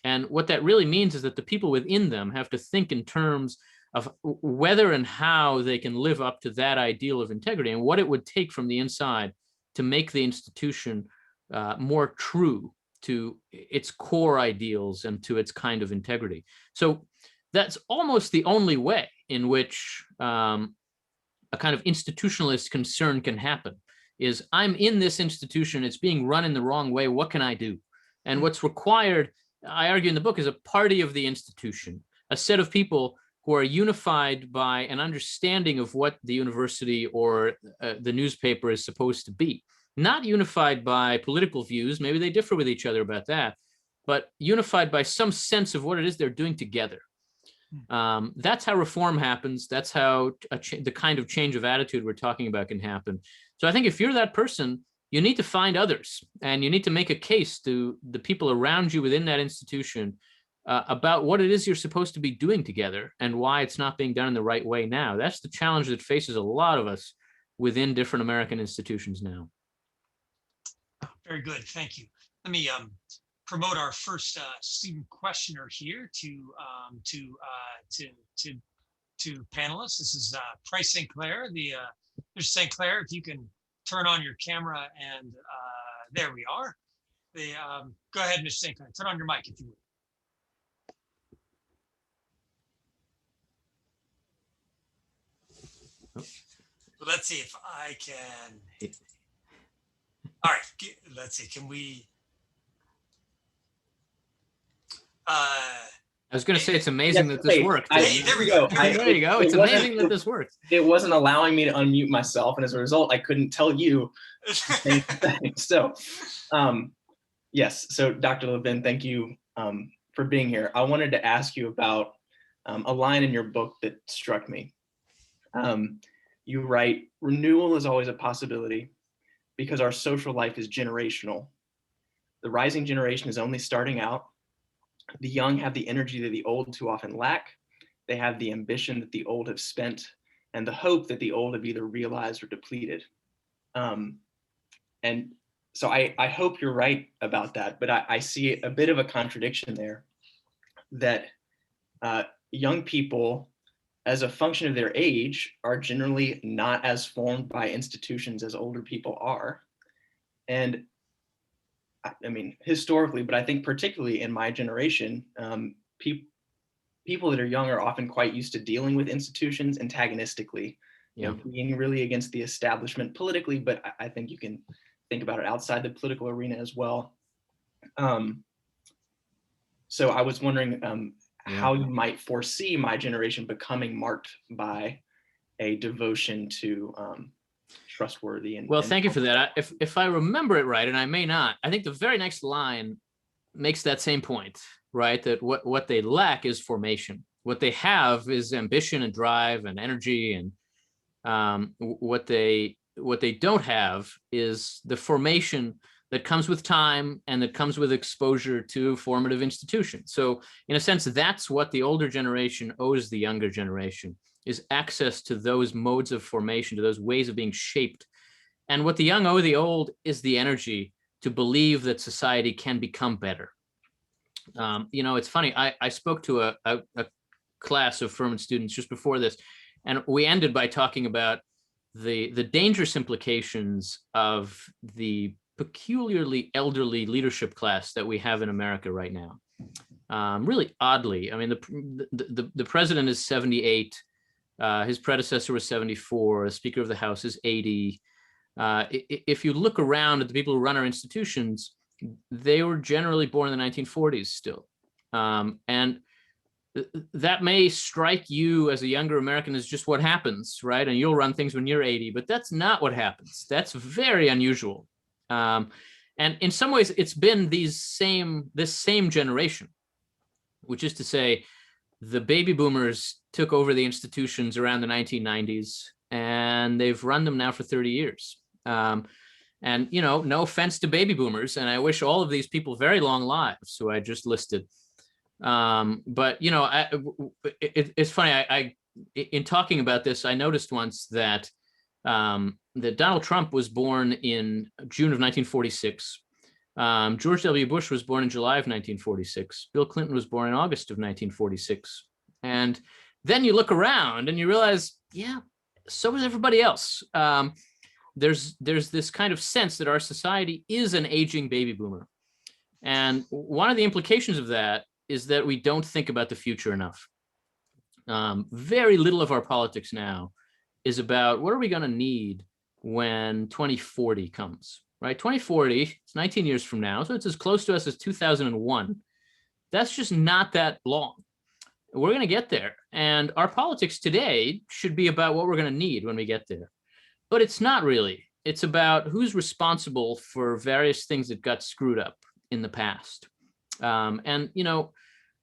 B: And what that really means is that the people within them have to think in terms of whether and how they can live up to that ideal of integrity and what it would take from the inside to make the institution more true to its core ideals and to its kind of integrity. So that's almost the only way in which a kind of institutionalist concern can happen, is I'm in this institution, it's being run in the wrong way, what can I do? And what's required, I argue in the book, is a party of the institution, a set of people who are unified by an understanding of what the university or the newspaper is supposed to be. Not unified by political views, maybe they differ with each other about that, but unified by some sense of what it is they're doing together. That's how reform happens. That's how the kind of change of attitude we're talking about can happen. So I think if you're that person, you need to find others, and you need to make a case to the people around you within that institution about what it is you're supposed to be doing together and why it's not being done in the right way now. That's the challenge that faces a lot of us within different American institutions now.
C: Very good, thank you. Let me promote our first student questioner here to panelists. This is Price St. Clair. Mr. St. Clair, if you can turn on your camera, and there we are. Go ahead, Mr. St. Clair. Turn on your mic if you would. Well, let's see if I can. All right, let's see. Can we?
B: I was going to say it's amazing that this worked.
C: Hey, there we go.
B: There you go. It's amazing that this worked.
D: It wasn't allowing me to unmute myself, and as a result, I couldn't tell you. So, yes. So, Dr. Levin, thank you for being here. I wanted to ask you about a line in your book that struck me. You write, "Renewal is always a possibility because our social life is generational. The rising generation is only starting out. The young have the energy that the old too often lack. They have the ambition that the old have spent, and the hope that the old have either realized or depleted." And so I hope you're right about that, but I see a bit of a contradiction there, that young people, as a function of their age, are generally not as formed by institutions as older people are. And I mean, historically, but I think particularly in my generation, people that are young are often quite used to dealing with institutions antagonistically, being really against the establishment politically, but I think you can think about it outside the political arena as well. So I was wondering how you might foresee my generation becoming marked by a devotion to trustworthy and
B: thank you for that. If I remember it right, and I may not, I think the very next line makes that same point, right? That what they lack is formation. What they have is ambition and drive and energy, and what they don't have is the formation that comes with time and that comes with exposure to formative institutions. So in a sense, that's what the older generation owes the younger generation, is access to those modes of formation, to those ways of being shaped. And what the young owe the old is the energy to believe that society can become better. It's funny, I spoke to a class of Furman students just before this, and we ended by talking about the dangerous implications of the peculiarly elderly leadership class that we have in America right now. Really oddly, I mean, the president is 78. His predecessor was 74. The Speaker of the House is 80. If you look around at the people who run our institutions, they were generally born in the 1940s still. And that may strike you as a younger American as just what happens, right? And you'll run things when you're 80, but that's not what happens. That's very unusual. And in some ways, it's been this same generation, which is to say, the baby boomers took over the institutions around the 1990s, and they've run them now for 30 years. And, no offense to baby boomers, and I wish all of these people very long lives who I just listed. But, it's funny, in talking about this, I noticed once that Donald Trump was born in June of 1946. George W. Bush was born in July of 1946. Bill Clinton was born in August of 1946. And then you look around and you realize, yeah, so is everybody else. There's this kind of sense that our society is an aging baby boomer. And one of the implications of that is that we don't think about the future enough. Very little of our politics now is about what are we going to need when 2040 comes, right? 2040, it's 19 years from now, so it's as close to us as 2001. That's just not that long. We're going to get there. And our politics today should be about what we're going to need when we get there. But it's not really. It's about who's responsible for various things that got screwed up in the past. And,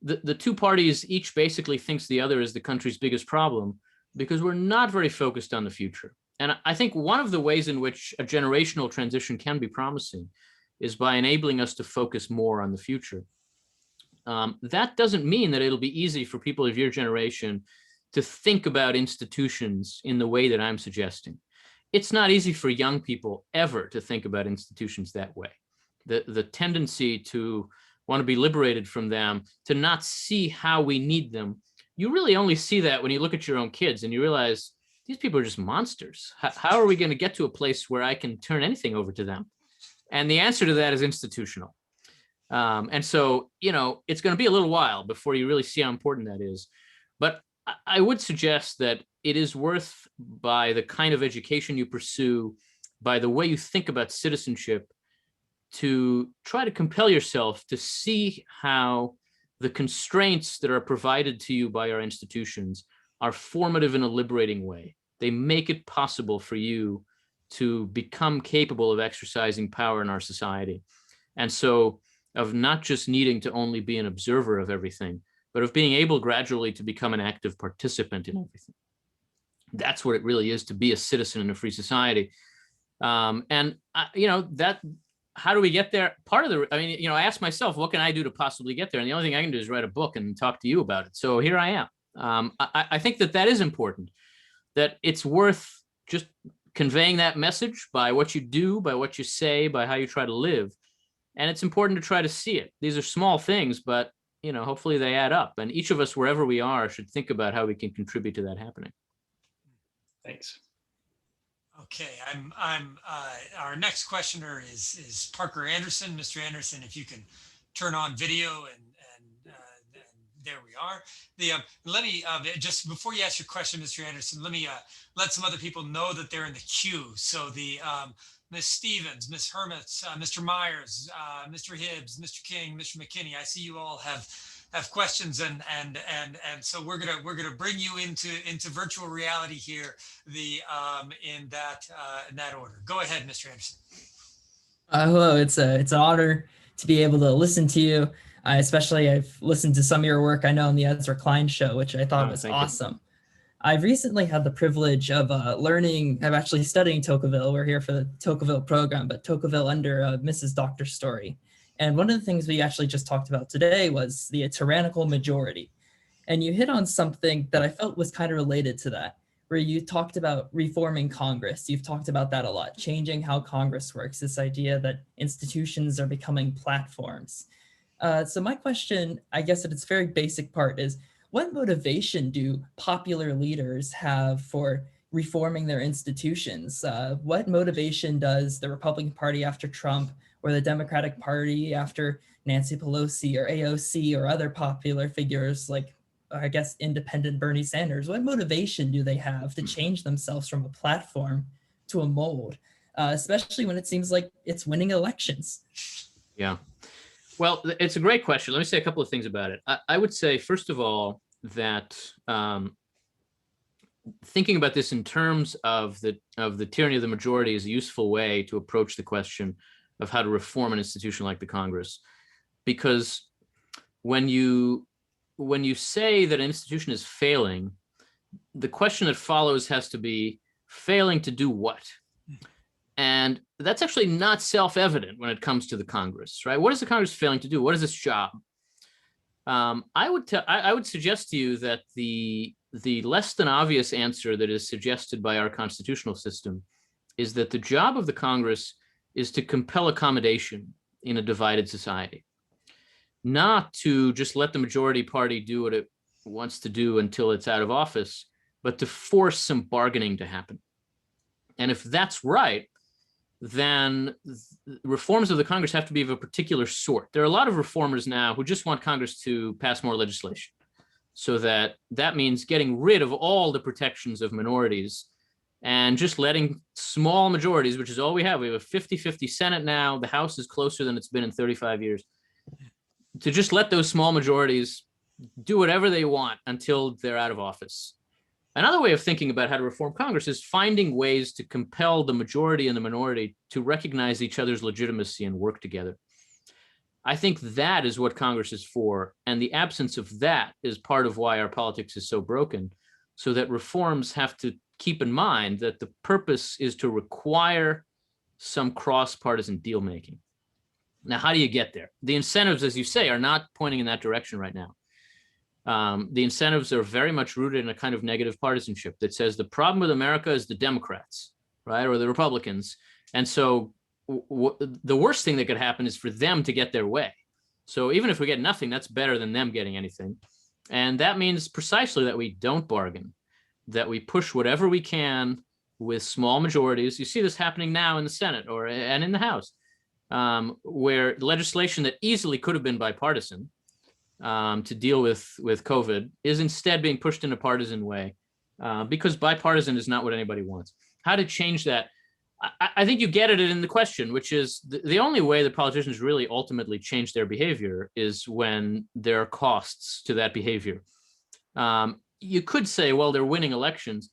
B: the two parties each basically thinks the other is the country's biggest problem because we're not very focused on the future. And I think one of the ways in which a generational transition can be promising is by enabling us to focus more on the future. That doesn't mean that it'll be easy for people of your generation to think about institutions in the way that I'm suggesting. It's not easy for young people ever to think about institutions that way. The tendency to want to be liberated from them, to not see how we need them. You really only see that when you look at your own kids and you realize these people are just monsters. How are we going to get to a place where I can turn anything over to them? And the answer to that is institutional. And so, it's going to be a little while before you really see how important that is. But I would suggest that it is worth, by the kind of education you pursue, by the way you think about citizenship, to try to compel yourself to see how the constraints that are provided to you by our institutions are formative in a liberating way. They make it possible for you to become capable of exercising power in our society. And so of not just needing to only be an observer of everything, but of being able gradually to become an active participant in everything. That's what it really is to be a citizen in a free society. How do we get there? I asked myself, what can I do to possibly get there? And the only thing I can do is write a book and talk to you about it. So here I am. I think that is important, that it's worth just conveying that message by what you do, by what you say, by how you try to live. And it's important to try to see it. These are small things, but hopefully they add up. And each of us, wherever we are, should think about how we can contribute to that happening.
D: Thanks.
C: Okay, our next questioner is Parker Anderson. Mr. Anderson, if you can turn on video and there we are. Let me just before you ask your question, Mr. Anderson, let me let some other people know that they're in the queue. So Ms. Stevens, Ms. Hermitz, Mr. Myers, Mr. Hibbs, Mr. King, Mr. McKinney. I see you all have questions, and so we're gonna bring you into virtual reality here, in that order. Go ahead, Mr. Anderson.
E: Hello, it's an honor to be able to listen to you. Especially, I've listened to some of your work, I know, on the Ezra Klein show, which I thought was awesome. I've recently had the privilege of I'm actually studying Tocqueville. We're here for the Tocqueville program, but Tocqueville under Mrs. Dr. Story. And one of the things we actually just talked about today was the tyrannical majority. And you hit on something that I felt was kind of related to that, where you talked about reforming Congress. You've talked about that a lot, changing how Congress works, this idea that institutions are becoming platforms. So my question, I guess at its very basic part, is what motivation do popular leaders have for reforming their institutions? What motivation does the Republican Party after Trump, or the Democratic Party after Nancy Pelosi, or AOC, or other popular figures like, I guess, independent Bernie Sanders? What motivation do they have to change themselves from a platform to a mold, especially when it seems like it's winning elections?
B: Yeah. Well, it's a great question. Let me say a couple of things about it. I would say, first of all, that thinking about this in terms of the tyranny of the majority is a useful way to approach the question of how to reform an institution like the Congress. Because when you say that an institution is failing, the question that follows has to be failing to do what? And that's actually not self-evident when it comes to the Congress, right? What is the Congress failing to do? What is its job? I would suggest to you that the less than obvious answer that is suggested by our constitutional system is that the job of the Congress is to compel accommodation in a divided society, not to just let the majority party do what it wants to do until it's out of office, but to force some bargaining to happen. And if that's right, then reforms of the Congress have to be of a particular sort. There are a lot of reformers now who just want Congress to pass more legislation. So that means getting rid of all the protections of minorities and just letting small majorities, which is all we have. We have a 50-50 Senate now. The House is closer than it's been in 35 years. To just let those small majorities do whatever they want until they're out of office. Another way of thinking about how to reform Congress is finding ways to compel the majority and the minority to recognize each other's legitimacy and work together. I think that is what Congress is for. And the absence of that is part of why our politics is so broken, so that reforms have to keep in mind that the purpose is to require some cross-partisan deal-making. Now, how do you get there? The incentives, as you say, are not pointing in that direction right now. The incentives are very much rooted in a kind of negative partisanship that says the problem with America is the Democrats, right, or the Republicans. And so the worst thing that could happen is for them to get their way. So even if we get nothing, that's better than them getting anything. And that means precisely that we don't bargain, that we push whatever we can with small majorities. You see this happening now in the Senate and in the House, where legislation that easily could have been bipartisan to deal with COVID is instead being pushed in a partisan way because bipartisan is not what anybody wants. How to change that? I think you get it in the question, which is the only way that politicians really ultimately change their behavior is when there are costs to that behavior. You could say, well, they're winning elections.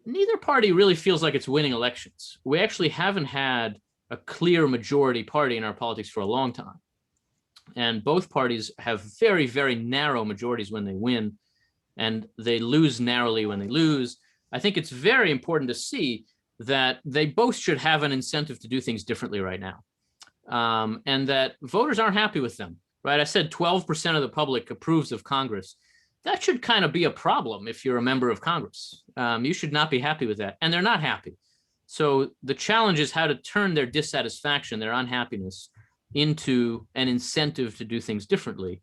B: Neither party really feels like it's winning elections. We actually haven't had a clear majority party in our politics for a long time. And both parties have very, very narrow majorities when they win, and they lose narrowly when they lose. I think it's very important to see that they both should have an incentive to do things differently right now, and that voters aren't happy with them, right? I said 12% of the public approves of Congress. That should kind of be a problem if you're a member of Congress. You should not be happy with that, and they're not happy. So the challenge is how to turn their dissatisfaction, their unhappiness, into an incentive to do things differently.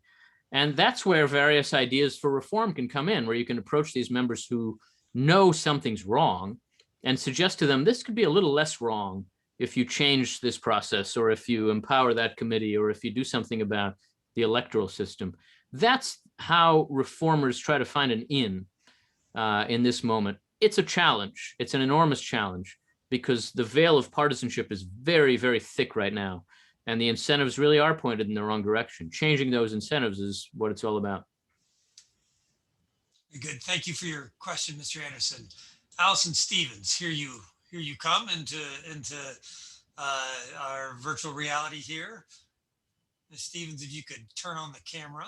B: And that's where various ideas for reform can come in, where you can approach these members who know something's wrong and suggest to them, this could be a little less wrong if you change this process, or if you empower that committee, or if you do something about the electoral system. That's how reformers try to find an in this moment. It's a challenge. It's an enormous challenge because the veil of partisanship is very, very thick right now. And the incentives really are pointed in the wrong direction. Changing those incentives is what it's all about.
C: Good. Thank you for your question, Mr. Anderson. Allison Stevens, here you come into our virtual reality here. Ms. Stevens, if you could turn on the camera.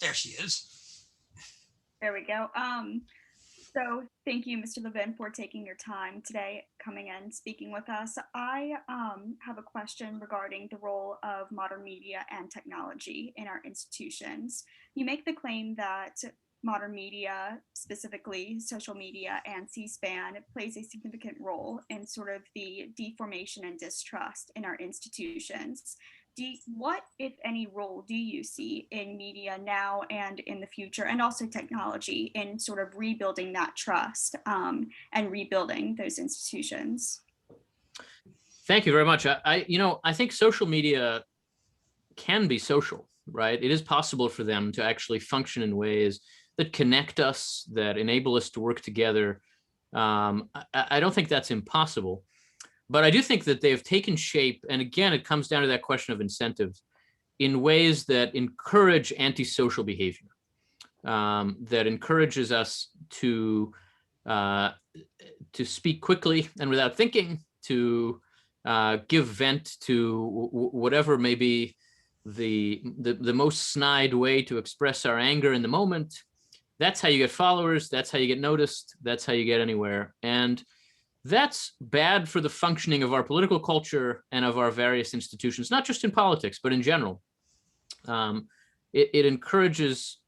C: There she is.
F: There we go. So thank you, Mr. Levin, for taking your time today, coming and speaking with us. I have a question regarding the role of modern media and technology in our institutions. You make the claim that modern media, specifically social media and C-SPAN, plays a significant role in sort of the deformation and distrust in our institutions. What, if any, role do you see in media now and in the future, and also technology, in sort of rebuilding that trust and rebuilding those institutions?
B: Thank you very much. I think social media can be social, right? It is possible for them to actually function in ways that connect us, that enable us to work together. I don't think that's impossible. But I do think that they have taken shape, and again, it comes down to that question of incentives, in ways that encourage antisocial behavior, that encourages us to speak quickly and without thinking, to give vent to whatever may be the most snide way to express our anger in the moment. That's how you get followers. That's how you get noticed. That's how you get anywhere. And that's bad for the functioning of our political culture and of our various institutions, not just in politics, but in general. It encourages,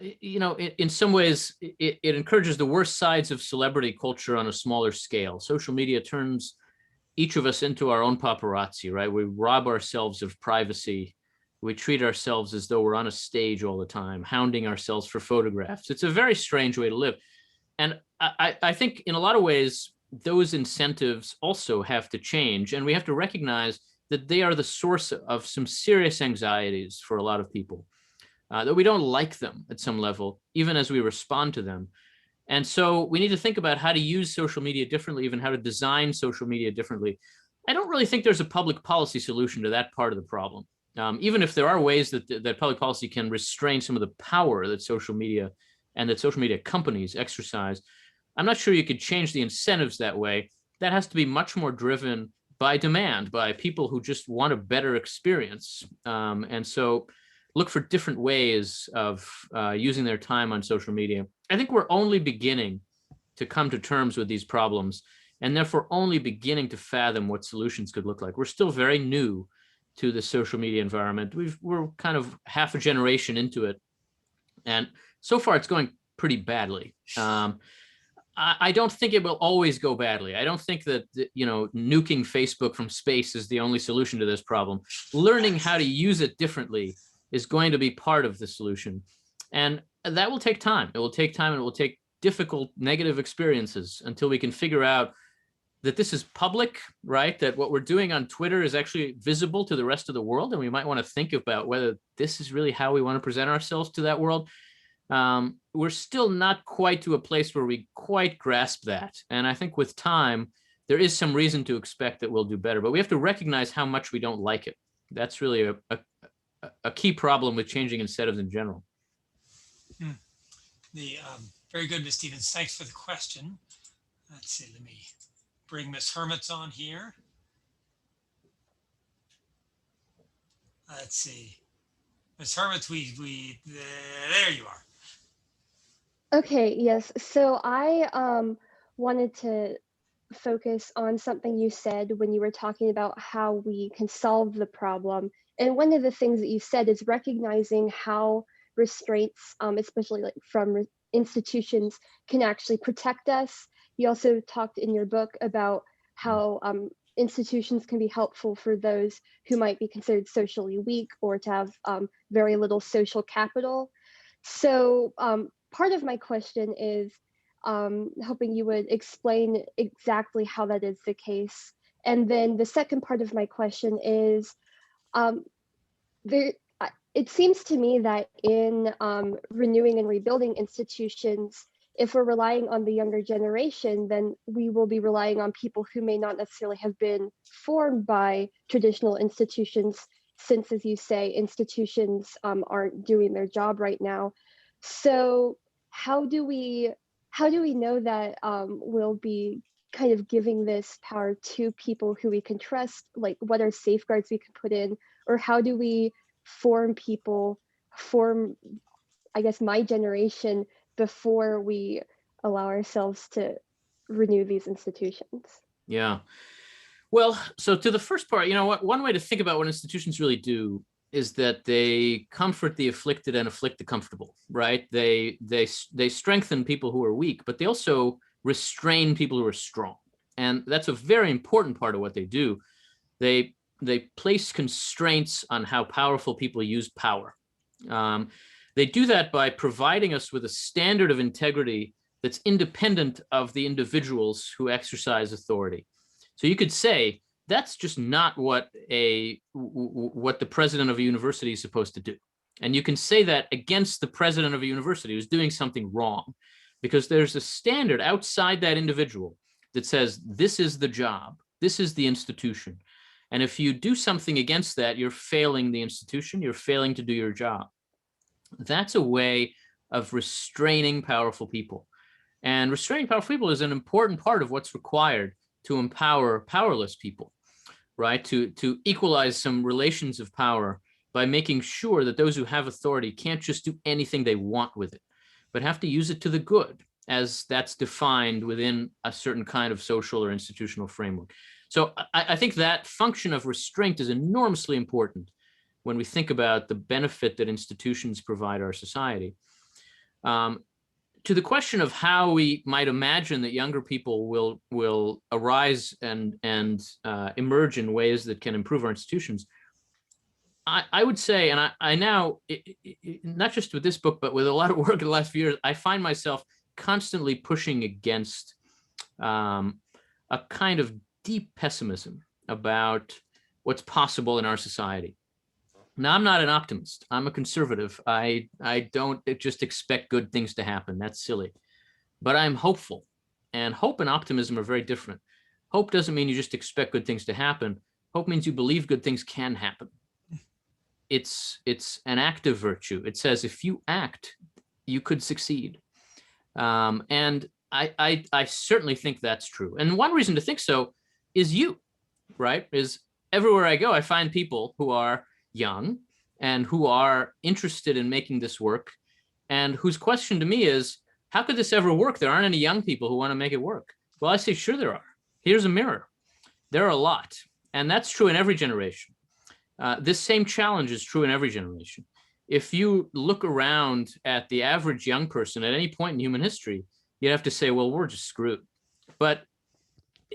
B: in some ways, it encourages the worst sides of celebrity culture on a smaller scale. Social media turns each of us into our own paparazzi, right? We rob ourselves of privacy. We treat ourselves as though we're on a stage all the time, hounding ourselves for photographs. It's a very strange way to live. And I think in a lot of ways, those incentives also have to change. And we have to recognize that they are the source of some serious anxieties for a lot of people, that we don't like them at some level, even as we respond to them. And so we need to think about how to use social media differently, even how to design social media differently. I don't really think there's a public policy solution to that part of the problem. Even if there are ways that public policy can restrain some of the power that social media and that social media companies exercise, I'm not sure you could change the incentives that way. That has to be much more driven by demand, by people who just want a better experience. And so look for different ways of using their time on social media. I think we're only beginning to come to terms with these problems, and therefore only beginning to fathom what solutions could look like. We're still very new to the social media environment. We're kind of half a generation into it, and so far it's going pretty badly. I don't think it will always go badly. I don't think that, nuking Facebook from space is the only solution to this problem. Learning how to use it differently is going to be part of the solution. And that will take time. It will take time, and it will take difficult negative experiences until we can figure out that this is public, right? That what we're doing on Twitter is actually visible to the rest of the world. And we might want to think about whether this is really how we want to present ourselves to that world. We're still not quite to a place where we quite grasp that. And I think with time, there is some reason to expect that we'll do better, but we have to recognize how much we don't like it. That's really a key problem with changing incentives in general.
C: Very good, Ms. Stevens. Thanks for the question. Let's see, let me bring Ms. Hermits on here. Let's see. Ms. Hermits, there you are.
G: Okay, yes. So I wanted to focus on something you said when you were talking about how we can solve the problem. And one of the things that you said is recognizing how restraints, especially like from institutions, can actually protect us. You also talked in your book about how institutions can be helpful for those who might be considered socially weak or to have very little social capital. So part of my question is hoping you would explain exactly how that is the case. And then the second part of my question is, it seems to me that in renewing and rebuilding institutions, if we're relying on the younger generation, then we will be relying on people who may not necessarily have been formed by traditional institutions, since, as you say, institutions aren't doing their job right now. So how do we know that we'll be kind of giving this power to people who we can trust? Like, what are safeguards we can put in, or how do we form, I guess, my generation before we allow ourselves to renew these institutions?
B: Yeah. Well, so to the first part, one way to think about what institutions really do is that they comfort the afflicted and afflict the comfortable, right? They strengthen people who are weak, but they also restrain people who are strong. And that's a very important part of what they do. They place constraints on how powerful people use power. They do that by providing us with a standard of integrity that's independent of the individuals who exercise authority. So you could say that's just not what the president of a university is supposed to do. And you can say that against the president of a university who's doing something wrong, because there's a standard outside that individual that says this is the job, this is the institution. And if you do something against that, you're failing the institution, you're failing to do your job. That's a way of restraining powerful people. And restraining powerful people is an important part of what's required to empower powerless people. right? To equalize some relations of power by making sure that those who have authority can't just do anything they want with it, but have to use it to the good, as that's defined within a certain kind of social or institutional framework. So I think that function of restraint is enormously important when we think about the benefit that institutions provide our society. To the question of how we might imagine that younger people will arise and emerge in ways that can improve our institutions, I would say, and I now, not just with this book, but with a lot of work in the last few years, I find myself constantly pushing against a kind of deep pessimism about what's possible in our society. Now, I'm not an optimist. I'm a conservative. I don't just expect good things to happen. That's silly. But I'm hopeful. And hope and optimism are very different. Hope doesn't mean you just expect good things to happen. Hope means you believe good things can happen. It's an active virtue. It says if you act, you could succeed. And I certainly think that's true. And one reason to think so is you, right? Is everywhere I go, I find people who are young and who are interested in making this work, and whose question to me is, how could this ever work? There aren't any young people who want to make it work. Well, I say, sure there are. Here's a mirror. There are a lot. And that's true in every generation. This same challenge is true in every generation. If you look around at the average young person at any point in human history, you'd have to say, well, we're just screwed. But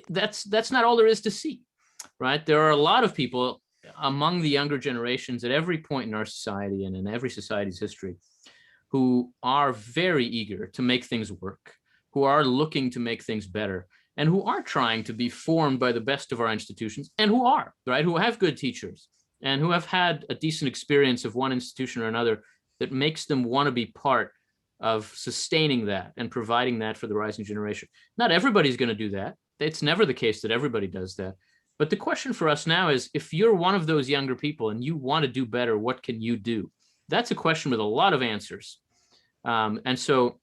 B: that's not all there is to see, right? There are a lot of people among the younger generations at every point in our society and in every society's history who are very eager to make things work, who are looking to make things better, and who are trying to be formed by the best of our institutions, and who are, right, who have good teachers and who have had a decent experience of one institution or another that makes them want to be part of sustaining that and providing that for the rising generation. Not everybody's going to do that. It's never the case that everybody does that. But the question for us now is, if you're one of those younger people and you want to do better, what can you do? That's a question with a lot of answers. And so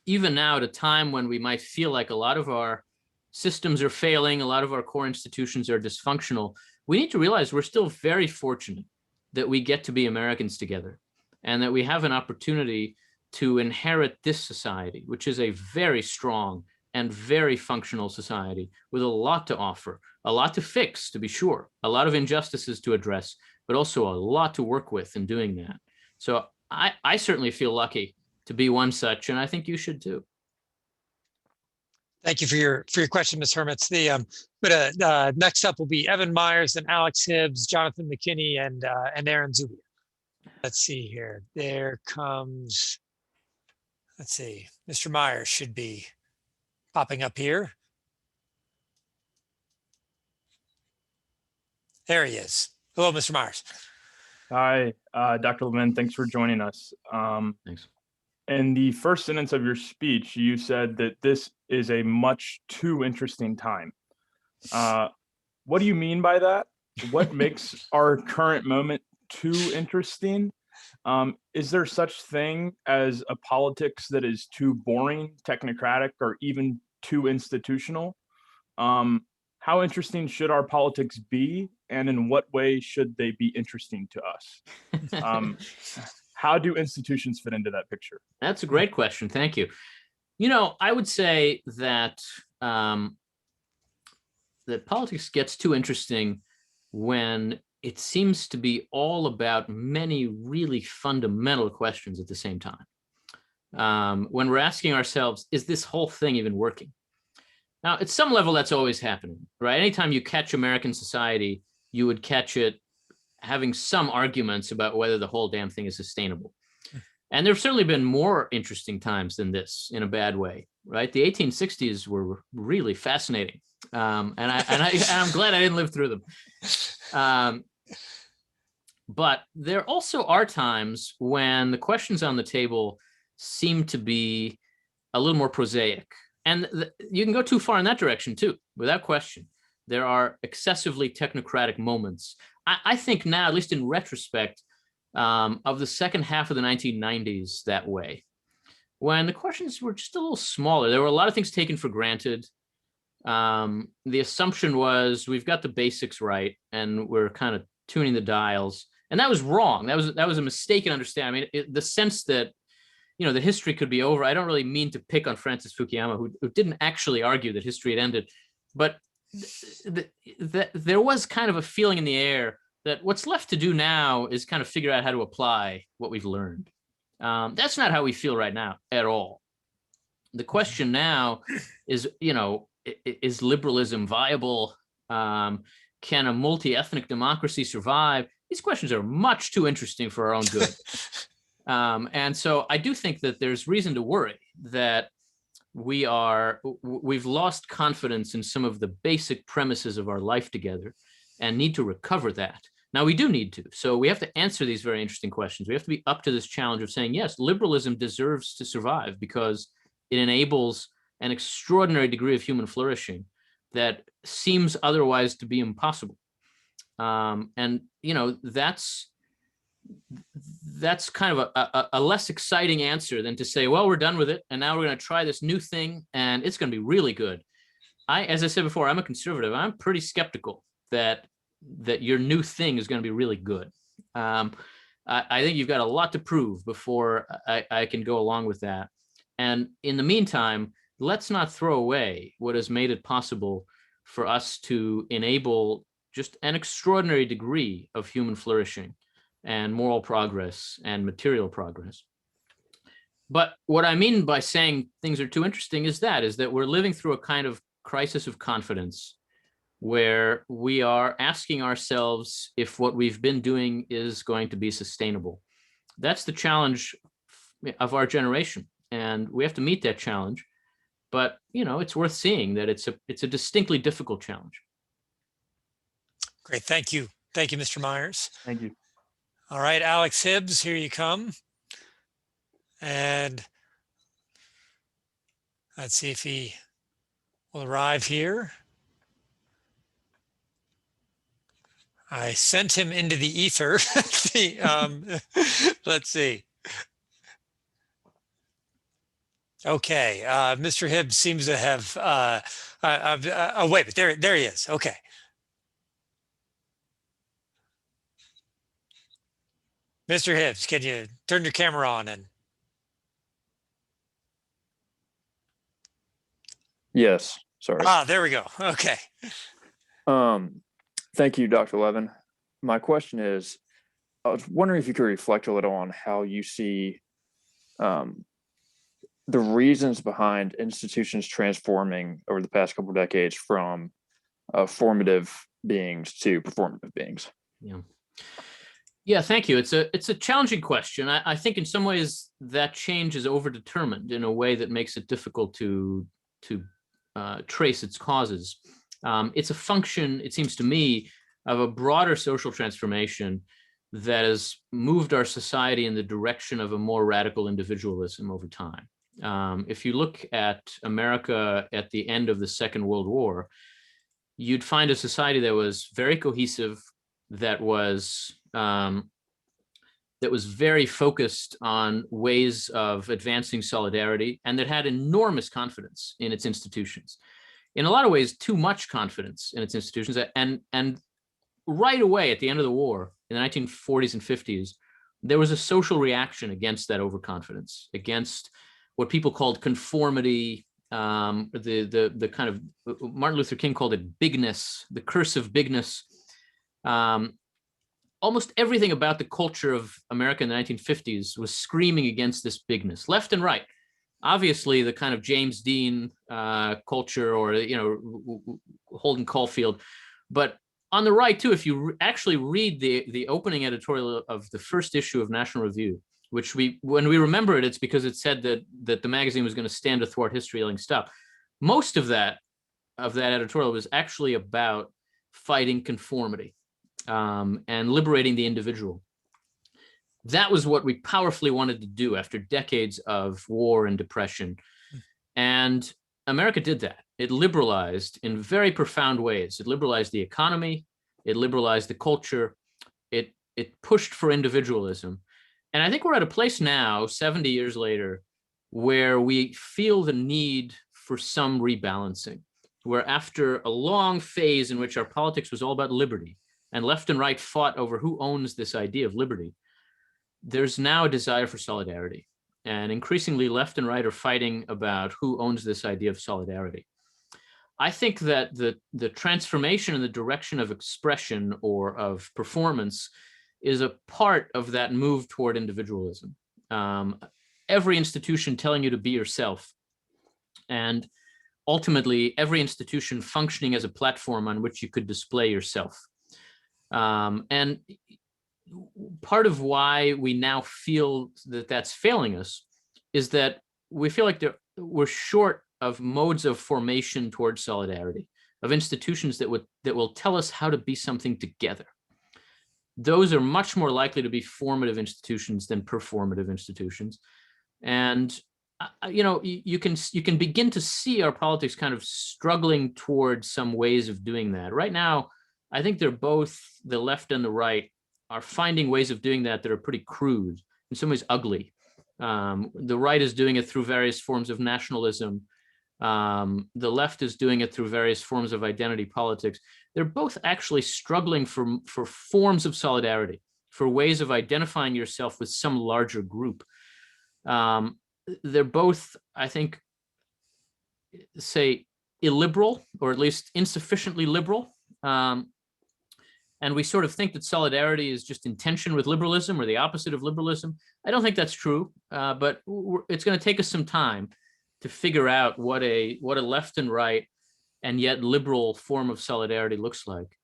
B: even now, at a time when we might feel like a lot of our systems are failing, a lot of our core institutions are dysfunctional, we need to realize we're still very fortunate that we get to be Americans together and that we have an opportunity to inherit this society, which is a very strong and very functional society with a lot to offer, a lot to fix, to be sure, a lot of injustices to address, but also a lot to work with in doing that. So I certainly feel lucky to be one such, and I think you should too.
A: Thank you for your question, Ms. Hermits. Next up will be Evan Myers, and Alex Hibbs, Jonathan McKinney, and Aaron Zubia. Let's see here. There comes, let's see, Mr. Myers should be popping up here. There he is. Hello, Mr. Myers.
H: Hi, Dr. Levin. Thanks for joining us.
B: Thanks.
H: In the first sentence of your speech, you said that this is a much too interesting time. What do you mean by that? What makes our current moment too interesting? Is there such thing as a politics that is too boring, technocratic, or even too institutional? How interesting should our politics be, and in what way should they be interesting to us? How do institutions fit into that picture?
B: That's a great question. Thank you. You know, I would say that that politics gets too interesting when it seems to be all about many really fundamental questions at the same time. When we're asking ourselves, is this whole thing even working? Now, at some level, that's always happening, right? Anytime you catch American society, you would catch it having some arguments about whether the whole damn thing is sustainable. And there have certainly been more interesting times than this in a bad way, right? The 1860s were really fascinating. And I'm glad I didn't live through them. But there also are times when the questions on the table seem to be a little more prosaic. And you can go too far in that direction too, without question. There are excessively technocratic moments. I think now, at least in retrospect, of the second half of the 1990s that way, when the questions were just a little smaller. There were a lot of things taken for granted. the assumption was we've got the basics right and we're kind of tuning the dials. And that was wrong. That was a mistaken understanding. I mean, the sense that, that history could be over. I don't really mean to pick on Francis Fukuyama, who didn't actually argue that history had ended, but there was kind of a feeling in the air that what's left to do now is kind of figure out how to apply what we've learned. That's not how we feel right now at all. The question now is, is liberalism viable? Can a multi-ethnic democracy survive? These questions are much too interesting for our own good. And so I do think that there's reason to worry that we've lost confidence in some of the basic premises of our life together and need to recover that. Now we do need to. So we have to answer these very interesting questions. We have to be up to this challenge of saying, yes, liberalism deserves to survive because it enables an extraordinary degree of human flourishing that seems otherwise to be impossible. And that's kind of a less exciting answer than to say, well, we're done with it, and now we're going to try this new thing, and it's going to be really good. As I said before, I'm a conservative. I'm pretty skeptical that your new thing is going to be really good. I think you've got a lot to prove before I can go along with that. And in the meantime, let's not throw away what has made it possible for us to enable just an extraordinary degree of human flourishing and moral progress and material progress. But what I mean by saying things are too interesting is that we're living through a kind of crisis of confidence where we are asking ourselves if what we've been doing is going to be sustainable. That's the challenge of our generation, and we have to meet that challenge. But it's worth seeing that it's a distinctly difficult challenge.
A: Great, thank you, Mr. Myers.
H: Thank you.
A: All right, Alex Hibbs, here you come. And let's see if he will arrive here. I sent him into the ether. Let's see. Okay, Mr. Hibbs seems to have, oh wait, but there he is, okay. Mr. Hibbs, can you turn your camera on and?
I: Yes, sorry.
A: There we go, okay.
I: Thank you, Dr. Levin. My question is, I was wondering if you could reflect a little on how you see the reasons behind institutions transforming over the past couple of decades from formative beings to performative beings.
B: Yeah, thank you. It's a challenging question. I think in some ways that change is overdetermined in a way that makes it difficult to trace its causes. It's a function, it seems to me, of a broader social transformation that has moved our society in the direction of a more radical individualism over time. If you look at America at the end of the Second World War, you'd find a society that was very cohesive, that was very focused on ways of advancing solidarity, and that had enormous confidence in its institutions. In a lot of ways, too much confidence in its institutions. And right away at the end of the war, in the 1940s and 50s, there was a social reaction against that overconfidence, against what people called conformity, the kind of, Martin Luther King called it bigness, the curse of bigness. Almost everything about the culture of America in the 1950s was screaming against this bigness, left and right. Obviously, the kind of James Dean culture, or Holden Caulfield, but on the right too. If you actually read the opening editorial of the first issue of National Review, which when we remember it, it's because it said that the magazine was going to stand to thwart history yelling stop. Most of that editorial was actually about fighting conformity and liberating the individual. That was what we powerfully wanted to do after decades of war and depression. And America did that. It liberalized in very profound ways. It liberalized the economy. It liberalized the culture. It pushed for individualism. And I think we're at a place now, 70 years later, where we feel the need for some rebalancing, where after a long phase in which our politics was all about liberty, and left and right fought over who owns this idea of liberty, there's now a desire for solidarity. And increasingly left and right are fighting about who owns this idea of solidarity. I think that the transformation in the direction of expression or of performance is a part of that move toward individualism. Every institution telling you to be yourself, and ultimately every institution functioning as a platform on which you could display yourself. And part of why we now feel that that's failing us is that we feel like we're short of modes of formation towards solidarity, of institutions that will tell us how to be something together. Those are much more likely to be formative institutions than performative institutions. And you can begin to see our politics kind of struggling towards some ways of doing that. Right now, I think they're both, the left and the right, are finding ways of doing that are pretty crude, in some ways ugly. The right is doing it through various forms of nationalism. The left is doing it through various forms of identity politics. They're both actually struggling for forms of solidarity, for ways of identifying yourself with some larger group. They're both, I think, say, illiberal, or at least insufficiently liberal. And we sort of think that solidarity is just in tension with liberalism or the opposite of liberalism. I don't think that's true, but it's going to take us some time to figure out what a left and right and yet liberal form of solidarity looks like.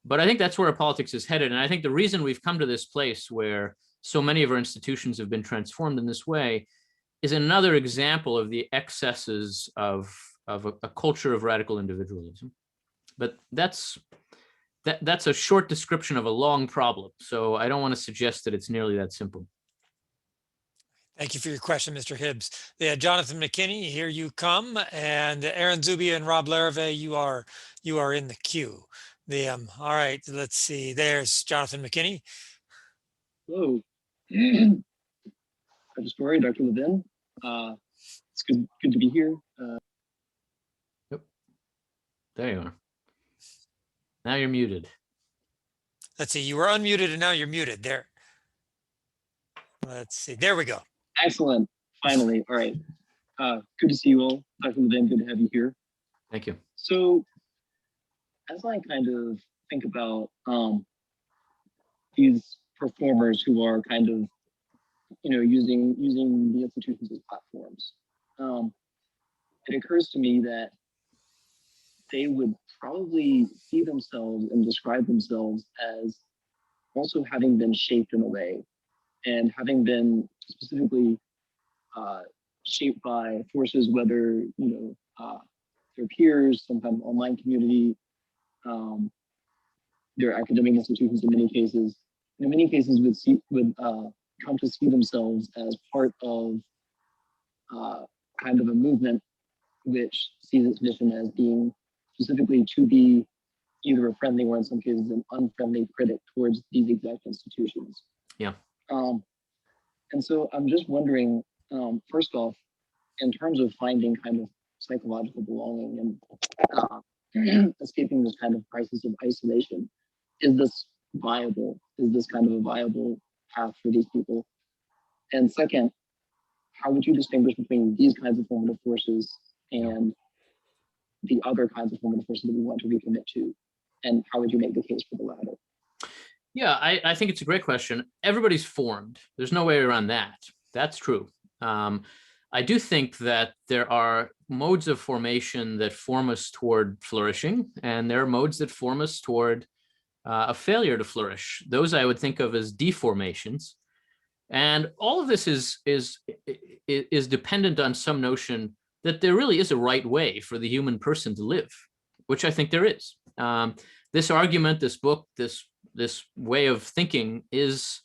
B: But I think that's where our politics is headed. And I think the reason we've come to this place where so many of our institutions have been transformed in this way is another example of the excesses of a culture of radical individualism. But that's a short description of a long problem. So I don't want to suggest that it's nearly that simple.
A: Thank you for your question, Mr. Hibbs. Yeah, Jonathan McKinney, here you come, and Aaron Zubia and Rob Larrivee, you are in the queue. All right, let's see. There's Jonathan McKinney.
J: Hello, Dr. Story, Dr. Levin. It's good to be here.
B: Yep. There you are. Now you're muted.
A: Let's see. You were unmuted and now you're muted. There. Let's see. There we go.
J: Excellent. Finally. All right. Good to see you all. Dr. Levin, good to have you here.
B: Thank you.
J: So as I kind of think about these performers who are kind of, using the institutions as platforms, it occurs to me that they would probably see themselves and describe themselves as also having been shaped in a way, and having been specifically shaped by forces, whether their peers, some kind of online community, their academic institutions in many cases would come to see themselves as part of kind of a movement which sees its mission as being specifically to be either a friendly or in some cases an unfriendly critic towards these exact institutions.
B: Yeah.
J: And so I'm just wondering, first off, in terms of finding kind of psychological belonging and escaping this kind of crisis of isolation, is this viable? Is this kind of a viable path for these people? And second, how would you distinguish between these kinds of formative forces and the other kinds of formative forces that we want to recommit to? And how would you make the case for the latter?
B: Yeah, I think it's a great question. Everybody's formed. There's no way around that. That's true. I do think that there are modes of formation that form us toward flourishing, and there are modes that form us toward a failure to flourish. Those I would think of as deformations. And all of this is dependent on some notion that there really is a right way for the human person to live, which I think there is. This argument, this book, this way of thinking is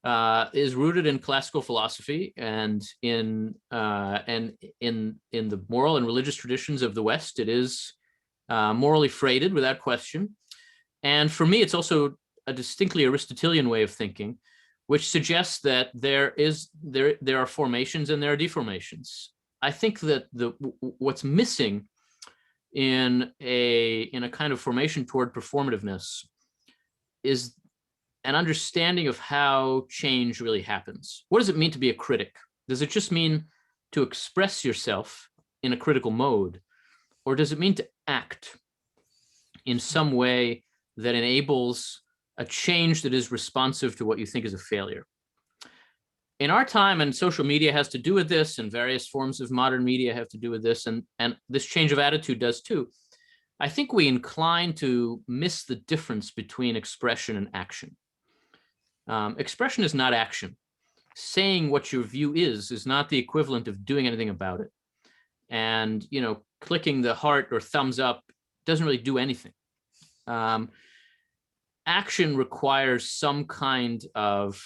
B: rooted in classical philosophy and in the moral and religious traditions of the West. It is morally freighted without question. And for me, it's also a distinctly Aristotelian way of thinking, which suggests that there are formations and there are deformations. I think that what's missing in a kind of formation toward performativeness is an understanding of how change really happens. What does it mean to be a critic? Does it just mean to express yourself in a critical mode, or does it mean to act in some way that enables a change that is responsive to what you think is a failure? In our time, and social media has to do with this, and various forms of modern media have to do with this, and this change of attitude does too, I think we incline to miss the difference between expression and action. Expression is not action. Saying what your view is not the equivalent of doing anything about it. And, you know, clicking the heart or thumbs up doesn't really do anything. Action requires some kind of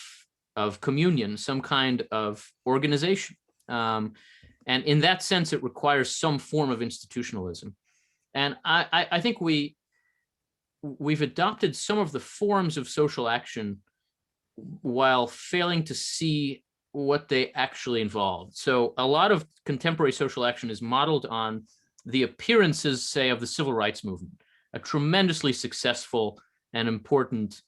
B: communion, some kind of organization. And in that sense, it requires some form of institutionalism. And I think we've adopted some of the forms of social action while failing to see what they actually involve. So a lot of contemporary social action is modeled on the appearances, say, of the civil rights movement, a tremendously successful and important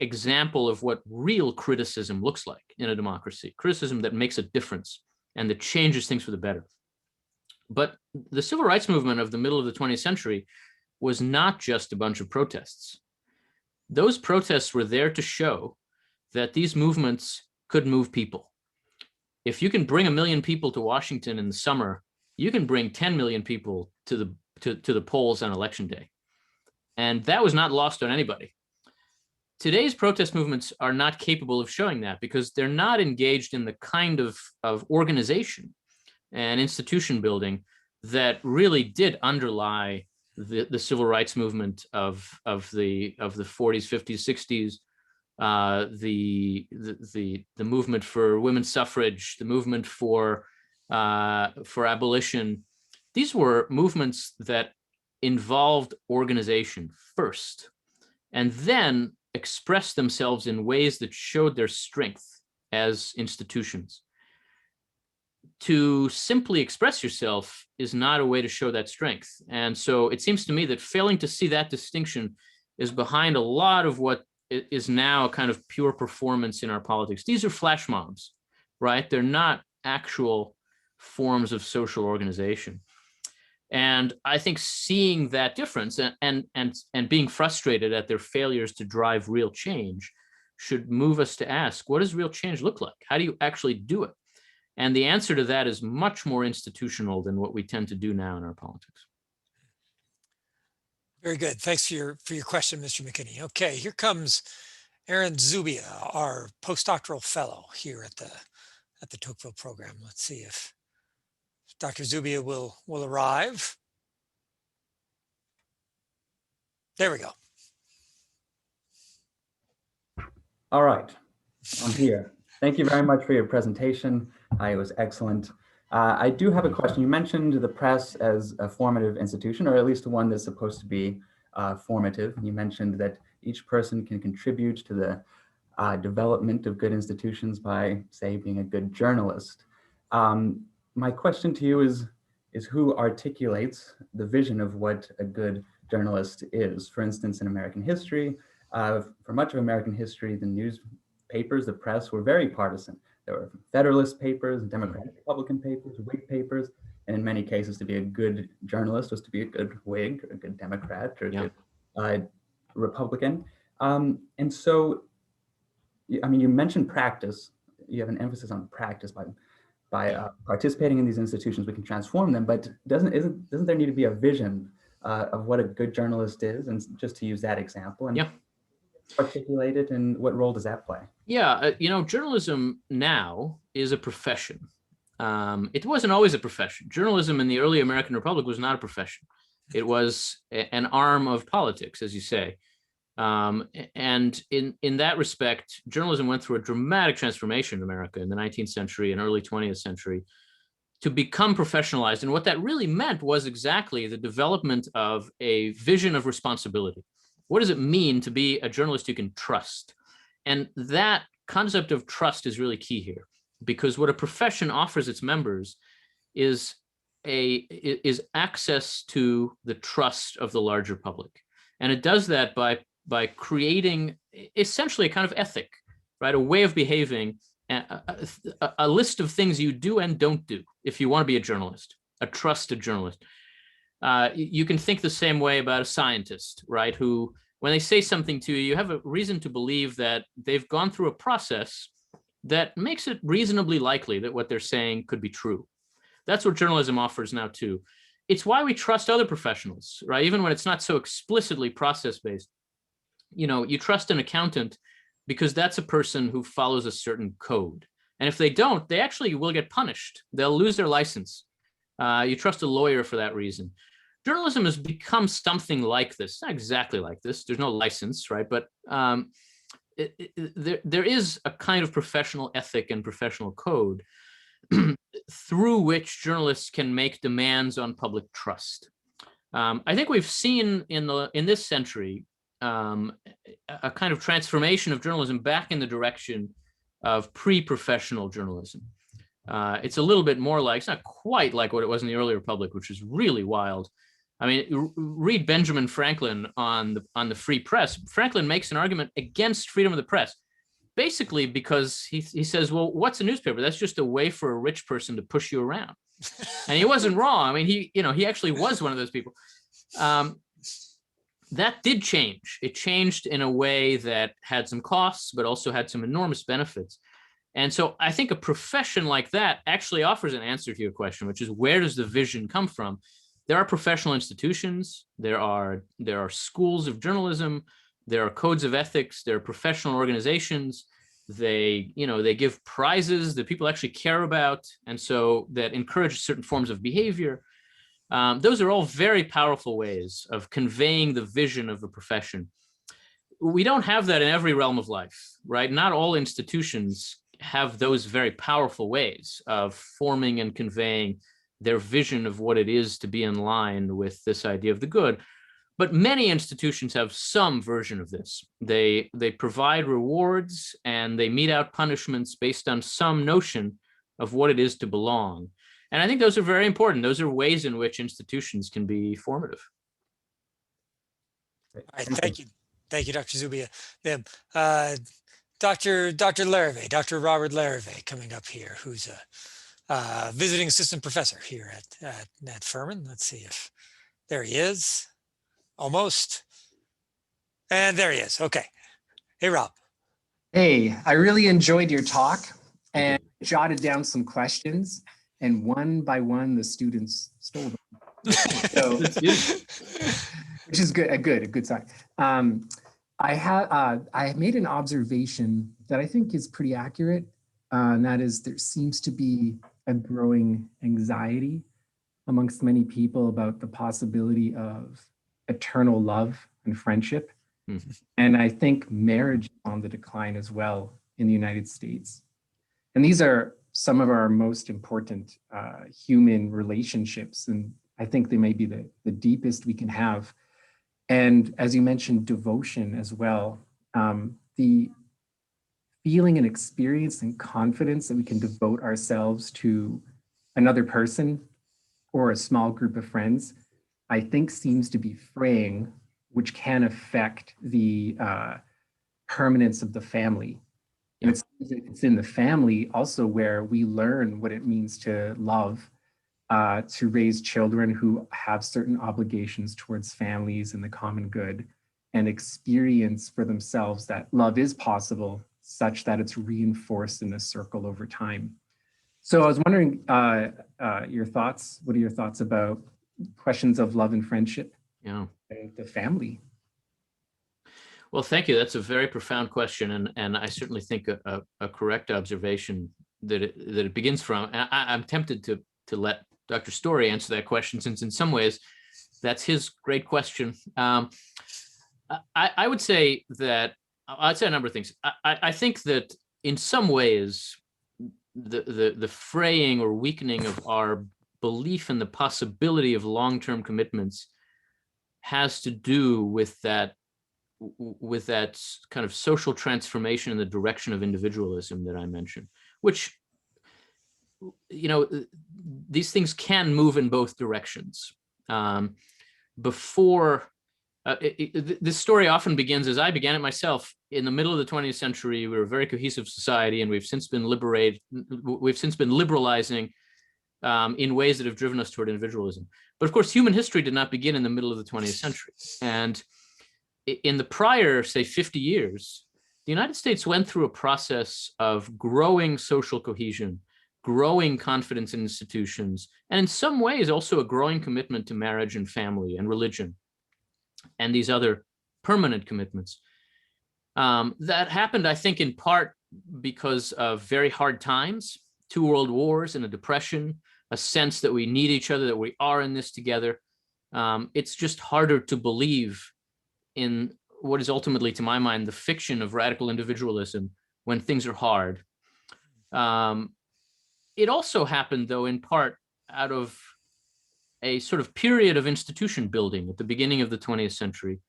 B: example of what real criticism looks like in a democracy, criticism that makes a difference and that changes things for the better. But the civil rights movement of the middle of the 20th century was not just a bunch of protests. Those protests were there to show that these movements could move people. If you can bring 1 million people to Washington in the summer, you can bring 10 million people to the polls on election day. And that was not lost on anybody. Today's protest movements are not capable of showing that because they're not engaged in the kind of organization and institution building that really did underlie the civil rights movement of the 40s, 50s, 60s, the movement for women's suffrage, the movement for abolition. These were movements that involved organization first, and then expressed themselves in ways that showed their strength as institutions. To simply express yourself is not a way to show that strength. And so it seems to me that failing to see that distinction is behind a lot of what is now a kind of pure performance in our politics. These are flash mobs, right? They're not actual forms of social organization. And I think seeing that difference and being frustrated at their failures to drive real change should move us to ask, what does real change look like? How do you actually do it? And the answer to that is much more institutional than what we tend to do now in our politics.
A: Very good. Thanks for your question, Mr. McKinney. Okay, here comes Aaron Zubia, our postdoctoral fellow here at the Tocqueville program. Let's see if Dr. Zubia will arrive. There we go.
K: All right, I'm here. Thank you very much for your presentation. It was excellent. I do have a question. You mentioned the press as a formative institution, or at least one that's supposed to be formative. You mentioned that each person can contribute to the development of good institutions by, say, being a good journalist. My question to you is who articulates the vision of what a good journalist is? For instance, in American history, for much of American history, the newspapers, the press were very partisan. There were Federalist papers, Democratic Republican papers, Whig papers, and in many cases, to be a good journalist was to be a good Whig, or a good Democrat, or a good Republican. And so, I mean, you mentioned practice. You have an emphasis on practice. By participating in these institutions, we can transform them. But doesn't there need to be a vision of what a good journalist is? And just to use that example, and articulate it, and what role does that play?
B: Yeah, you know, journalism now is a profession. It wasn't always a profession. Journalism in the early American Republic was not a profession. It was an arm of politics, as you say. And in that respect, journalism went through a dramatic transformation in America in the 19th century and early 20th century to become professionalized. And what that really meant was exactly the development of a vision of responsibility. What does it mean to be a journalist you can trust? And that concept of trust is really key here, because what a profession offers its members is is access to the trust of the larger public. And it does that by creating essentially a kind of ethic, right? A way of behaving, a list of things you do and don't do if you want to be a journalist, a trusted journalist. You can think the same way about a scientist, right? Who, when they say something to you, you have a reason to believe that they've gone through a process that makes it reasonably likely that what they're saying could be true. That's what journalism offers now too. It's why we trust other professionals, right? Even when it's not so explicitly process-based. You know, you trust an accountant because that's a person who follows a certain code. And if they don't, they actually will get punished. They'll lose their license. You trust a lawyer for that reason. Journalism has become something like this, not exactly like this. There's no license, right? But there is a kind of professional ethic and professional code through which journalists can make demands on public trust. I think we've seen in this century a kind of transformation of journalism back in the direction of pre-professional journalism. It's a little bit more like, it's not quite like what it was in the early republic, which is really wild. I mean, read Benjamin Franklin on the free press. Franklin makes an argument against freedom of the press, basically because he says, well, what's a newspaper? That's just a way for a rich person to push you around. And he wasn't wrong. I mean, he actually was one of those people. That did change. It changed in a way that had some costs, but also had some enormous benefits. And so I think a profession like that actually offers an answer to your question, which is, where does the vision come from? There are professional institutions, there are schools of journalism, there are codes of ethics, there are professional organizations. They give prizes that people actually care about, and so that encourage certain forms of behavior. Those are all very powerful ways of conveying the vision of a profession. We don't have that in every realm of life, right? Not all institutions have those very powerful ways of forming and conveying their vision of what it is to be in line with this idea of the good. But many institutions have some version of this. They provide rewards and they mete out punishments based on some notion of what it is to belong. And I think those are very important. Those are ways in which institutions can be formative.
A: All right, thank you. Thank you, Dr. Zubia. Dr. Larrivee, Dr. Robert Larrivee coming up here, who's a visiting assistant professor here at Furman. Let's see if, there he is, almost. And there he is, okay. Hey, Rob.
L: Hey, I really enjoyed your talk and jotted down some questions, and one by one, the students stole them. So, which is good, a good sign. I made an observation that I think is pretty accurate, and that is there seems to be a growing anxiety amongst many people about the possibility of eternal love and friendship. Mm-hmm. And I think marriage is on the decline as well in the United States. And these are some of our most important human relationships. And I think they may be the deepest we can have. And as you mentioned, devotion as well. The feeling and experience and confidence that we can devote ourselves to another person or a small group of friends, I think seems to be fraying, which can affect the permanence of the family. And it's in the family also where we learn what it means to love, to raise children who have certain obligations towards families and the common good, and experience for themselves that love is possible, such that it's reinforced in a circle over time. So I was wondering your thoughts. What are your thoughts about questions of love and friendship and the family?
B: Well, thank you. That's a very profound question, and I certainly think a correct observation that it begins from. And I'm tempted to let Dr. Story answer that question, since in some ways that's his great question. I would say that I'd say a number of things. I think that in some ways the fraying or weakening of our belief in the possibility of long-term commitments has to do with that kind of social transformation in the direction of individualism that I mentioned, which you know, these things can move in both directions. This story often begins, as I began it myself, in the middle of the 20th century. We were a very cohesive society, and we've since been liberalizing in ways that have driven us toward individualism. But of course, human history did not begin in the middle of the 20th century. And in the prior, say, 50 years, the United States went through a process of growing social cohesion, growing confidence in institutions, and in some ways also a growing commitment to marriage and family and religion and these other permanent commitments. That happened, I think, in part because of very hard times, 2 world wars and a depression, a sense that we need each other, that we are in this together. It's just harder to believe in what is ultimately, to my mind, the fiction of radical individualism when things are hard. It also happened, though, in part out of a sort of period of institution building at the beginning of the 20th century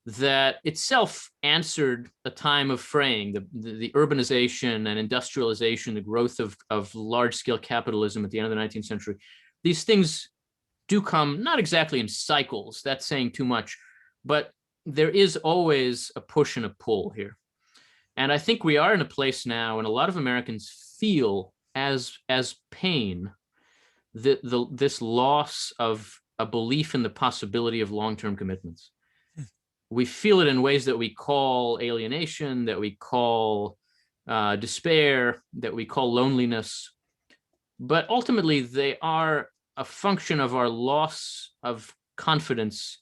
B: that itself answered a time of fraying, the urbanization and industrialization, the growth of large-scale capitalism at the end of the 19th century. These things do come not exactly in cycles, that's saying too much, but there is always a push and a pull here. And I think we are in a place now, and a lot of Americans feel as pain this loss of a belief in the possibility of long-term commitments. We feel it in ways that we call alienation, that we call despair, that we call loneliness. But ultimately, they are a function of our loss of confidence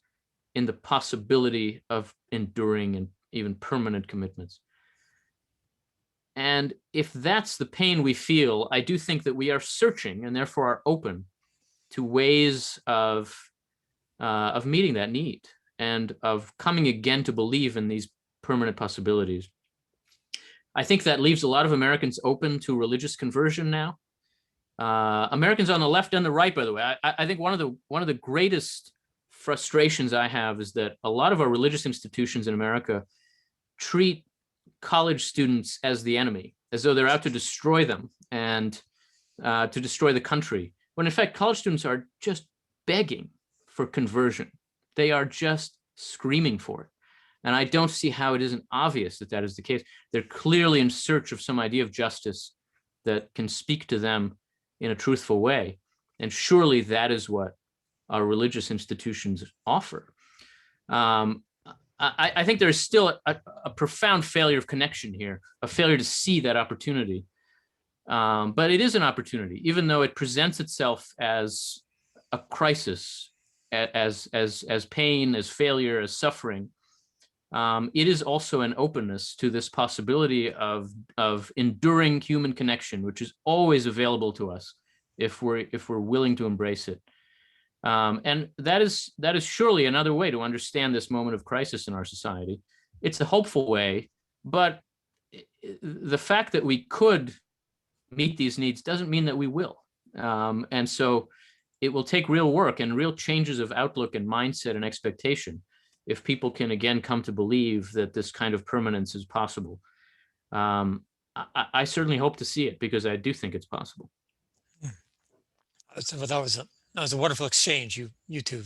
B: in the possibility of enduring and even permanent commitments. And if that's the pain we feel, I do think that we are searching and therefore are open to ways of meeting that need and of coming again to believe in these permanent possibilities. I think that leaves a lot of Americans open to religious conversion now. Americans on the left and the right, by the way. I think one of the greatest frustrations I have is that a lot of our religious institutions in America treat college students as the enemy, as though they're out to destroy them and to destroy the country, when in fact college students are just begging for conversion. They are just screaming for it. And I don't see how it isn't obvious that that is the case. They're clearly in search of some idea of justice that can speak to them in a truthful way. And surely that is what our religious institutions offer. I think there is still a profound failure of connection here, a failure to see that opportunity. But it is an opportunity, even though it presents itself as a crisis, as pain, as failure, as suffering. It is also an openness to this possibility of enduring human connection, which is always available to us if we're willing to embrace it. And that is surely another way to understand this moment of crisis in our society. It's a hopeful way, but the fact that we could meet these needs doesn't mean that we will. And so it will take real work and real changes of outlook and mindset and expectation if people can again come to believe that this kind of permanence is possible. I certainly hope to see it because I do think it's possible.
A: So that was a wonderful exchange, you two.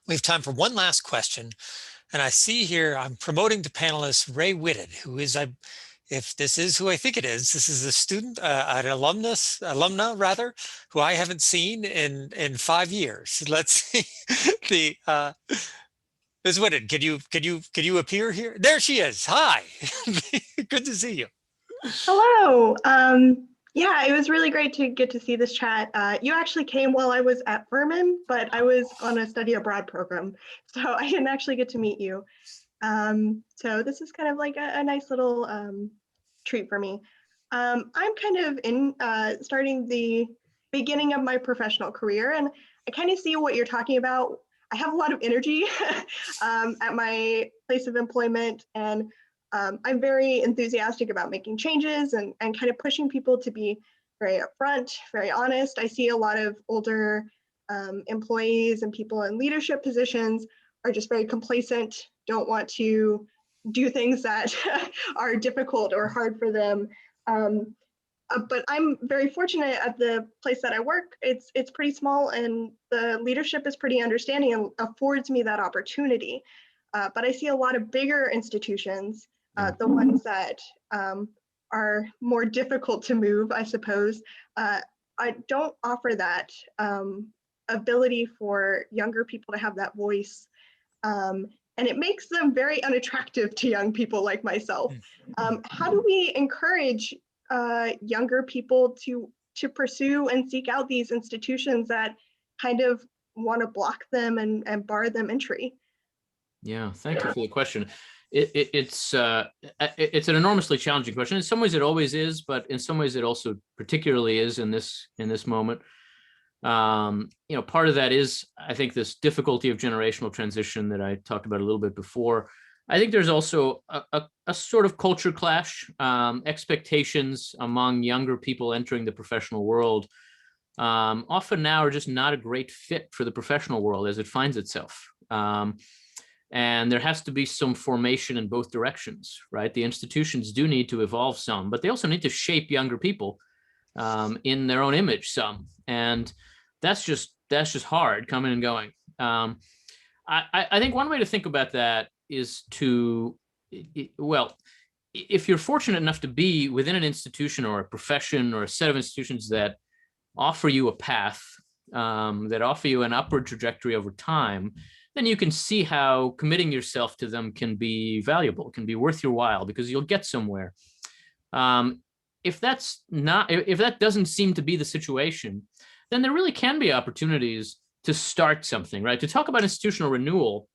A: We have time for one last question. And I see here, I'm promoting to panelist Ray Whitted, who is, if this is who I think it is, this is a student, an alumna rather, who I haven't seen in 5 years. Let's see. Ms. Whitted, could you appear here? There she is. Hi. Good to see you.
M: Hello. Yeah, it was really great to get to see this chat. You actually came while I was at Furman, but I was on a study abroad program, so I didn't actually get to meet you. So this is kind of like a nice little treat for me. I'm kind of in starting the beginning of my professional career, and I kind of see what you're talking about. I have a lot of energy at my place of employment, and I'm very enthusiastic about making changes and kind of pushing people to be very upfront, very honest. I see a lot of older employees and people in leadership positions are just very complacent, don't want to do things that are difficult or hard for them. But I'm very fortunate at the place that I work. It's pretty small, and the leadership is pretty understanding and affords me that opportunity. But I see a lot of bigger institutions, the ones that are more difficult to move, I suppose. I don't offer that ability for younger people to have that voice. And it makes them very unattractive to young people like myself. How do we encourage younger people to pursue and seek out these institutions that kind of want to block them and bar them entry?
B: Yeah, thank you for the question. It's an enormously challenging question. In some ways, it always is, but in some ways, it also particularly is in this moment. Part of that is, I think, this difficulty of generational transition that I talked about a little bit before. I think there's also a sort of culture clash. Expectations among younger people entering the professional world often now are just not a great fit for the professional world as it finds itself. And there has to be some formation in both directions, right? The institutions do need to evolve some, but they also need to shape younger people in their own image some. And that's just hard coming and going. I think one way to think about that is if you're fortunate enough to be within an institution or a profession or a set of institutions that offer you a path, that offer you an upward trajectory over time, then you can see how committing yourself to them can be valuable, can be worth your while, because you'll get somewhere. If that doesn't seem to be the situation, then there really can be opportunities to start something, right? To talk about institutional renewal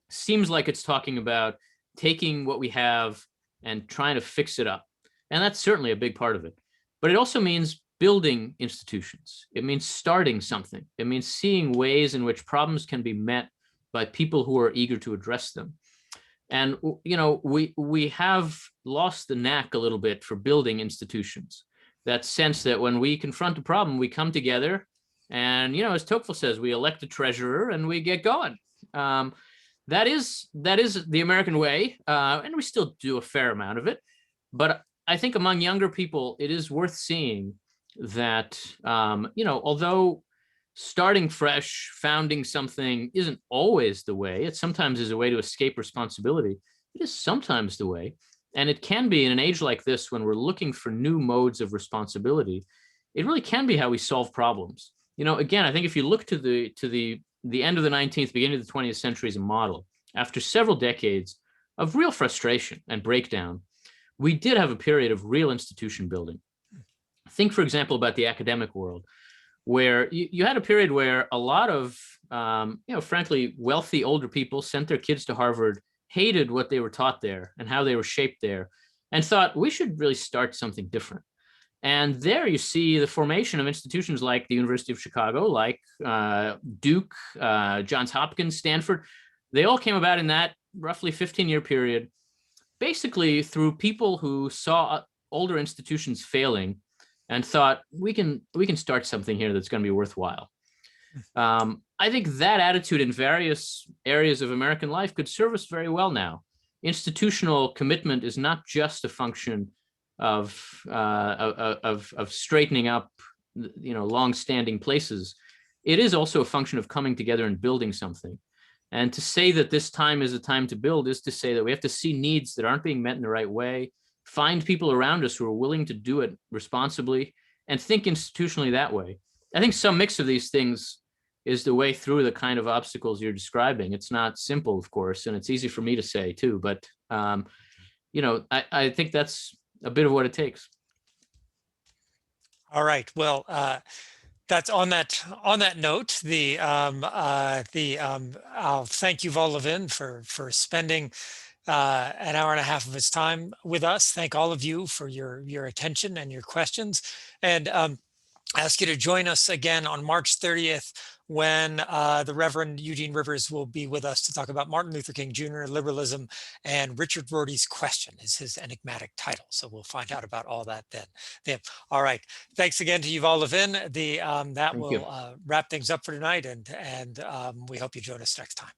B: seems like it's talking about taking what we have and trying to fix it up. And that's certainly a big part of it. But it also means building institutions. It means starting something. It means seeing ways in which problems can be met by people who are eager to address them. And, we have lost the knack a little bit for building institutions. That sense that when we confront a problem, we come together and, as Tocqueville says, we elect a treasurer and we get going. That is the American way, and we still do a fair amount of it. But I think among younger people, it is worth seeing that, although starting fresh, founding something isn't always the way, it sometimes is a way to escape responsibility. It is sometimes the way. And it can be in an age like this, when we're looking for new modes of responsibility, it really can be how we solve problems. Again, I think if you look to the end of the 19th, beginning of the 20th century as a model, after several decades of real frustration and breakdown, we did have a period of real institution building. Think, for example, about the academic world, where you had a period where a lot of, frankly, wealthy older people sent their kids to Harvard, hated what they were taught there and how they were shaped there, and thought we should really start something different. And there you see the formation of institutions like the University of Chicago, like Duke, Johns Hopkins, Stanford. They all came about in that roughly 15-year period, basically through people who saw older institutions failing and thought we can start something here that's going to be worthwhile. I think that attitude in various areas of American life could serve us very well now. Institutional commitment is not just a function of straightening up, long-standing places. It is also a function of coming together and building something. And to say that this time is a time to build is to say that we have to see needs that aren't being met in the right way, find people around us who are willing to do it responsibly, and think institutionally that way. I think some mix of these things is the way through the kind of obstacles you're describing. It's not simple, of course, and it's easy for me to say too, but I think that's a bit of what it takes.
A: All right. Well, that's on that note. I'll thank Yuval Levin for spending an hour and a half of his time with us. Thank all of you for your attention and your questions, and ask you to join us again on March 30th when the Reverend Eugene Rivers will be with us to talk about Martin Luther King Jr., liberalism, and Richard Rorty's question is his enigmatic title. So we'll find out about all that then. All right. Thanks again to Yuval Levin. That will wrap things up for tonight, and we hope you join us next time.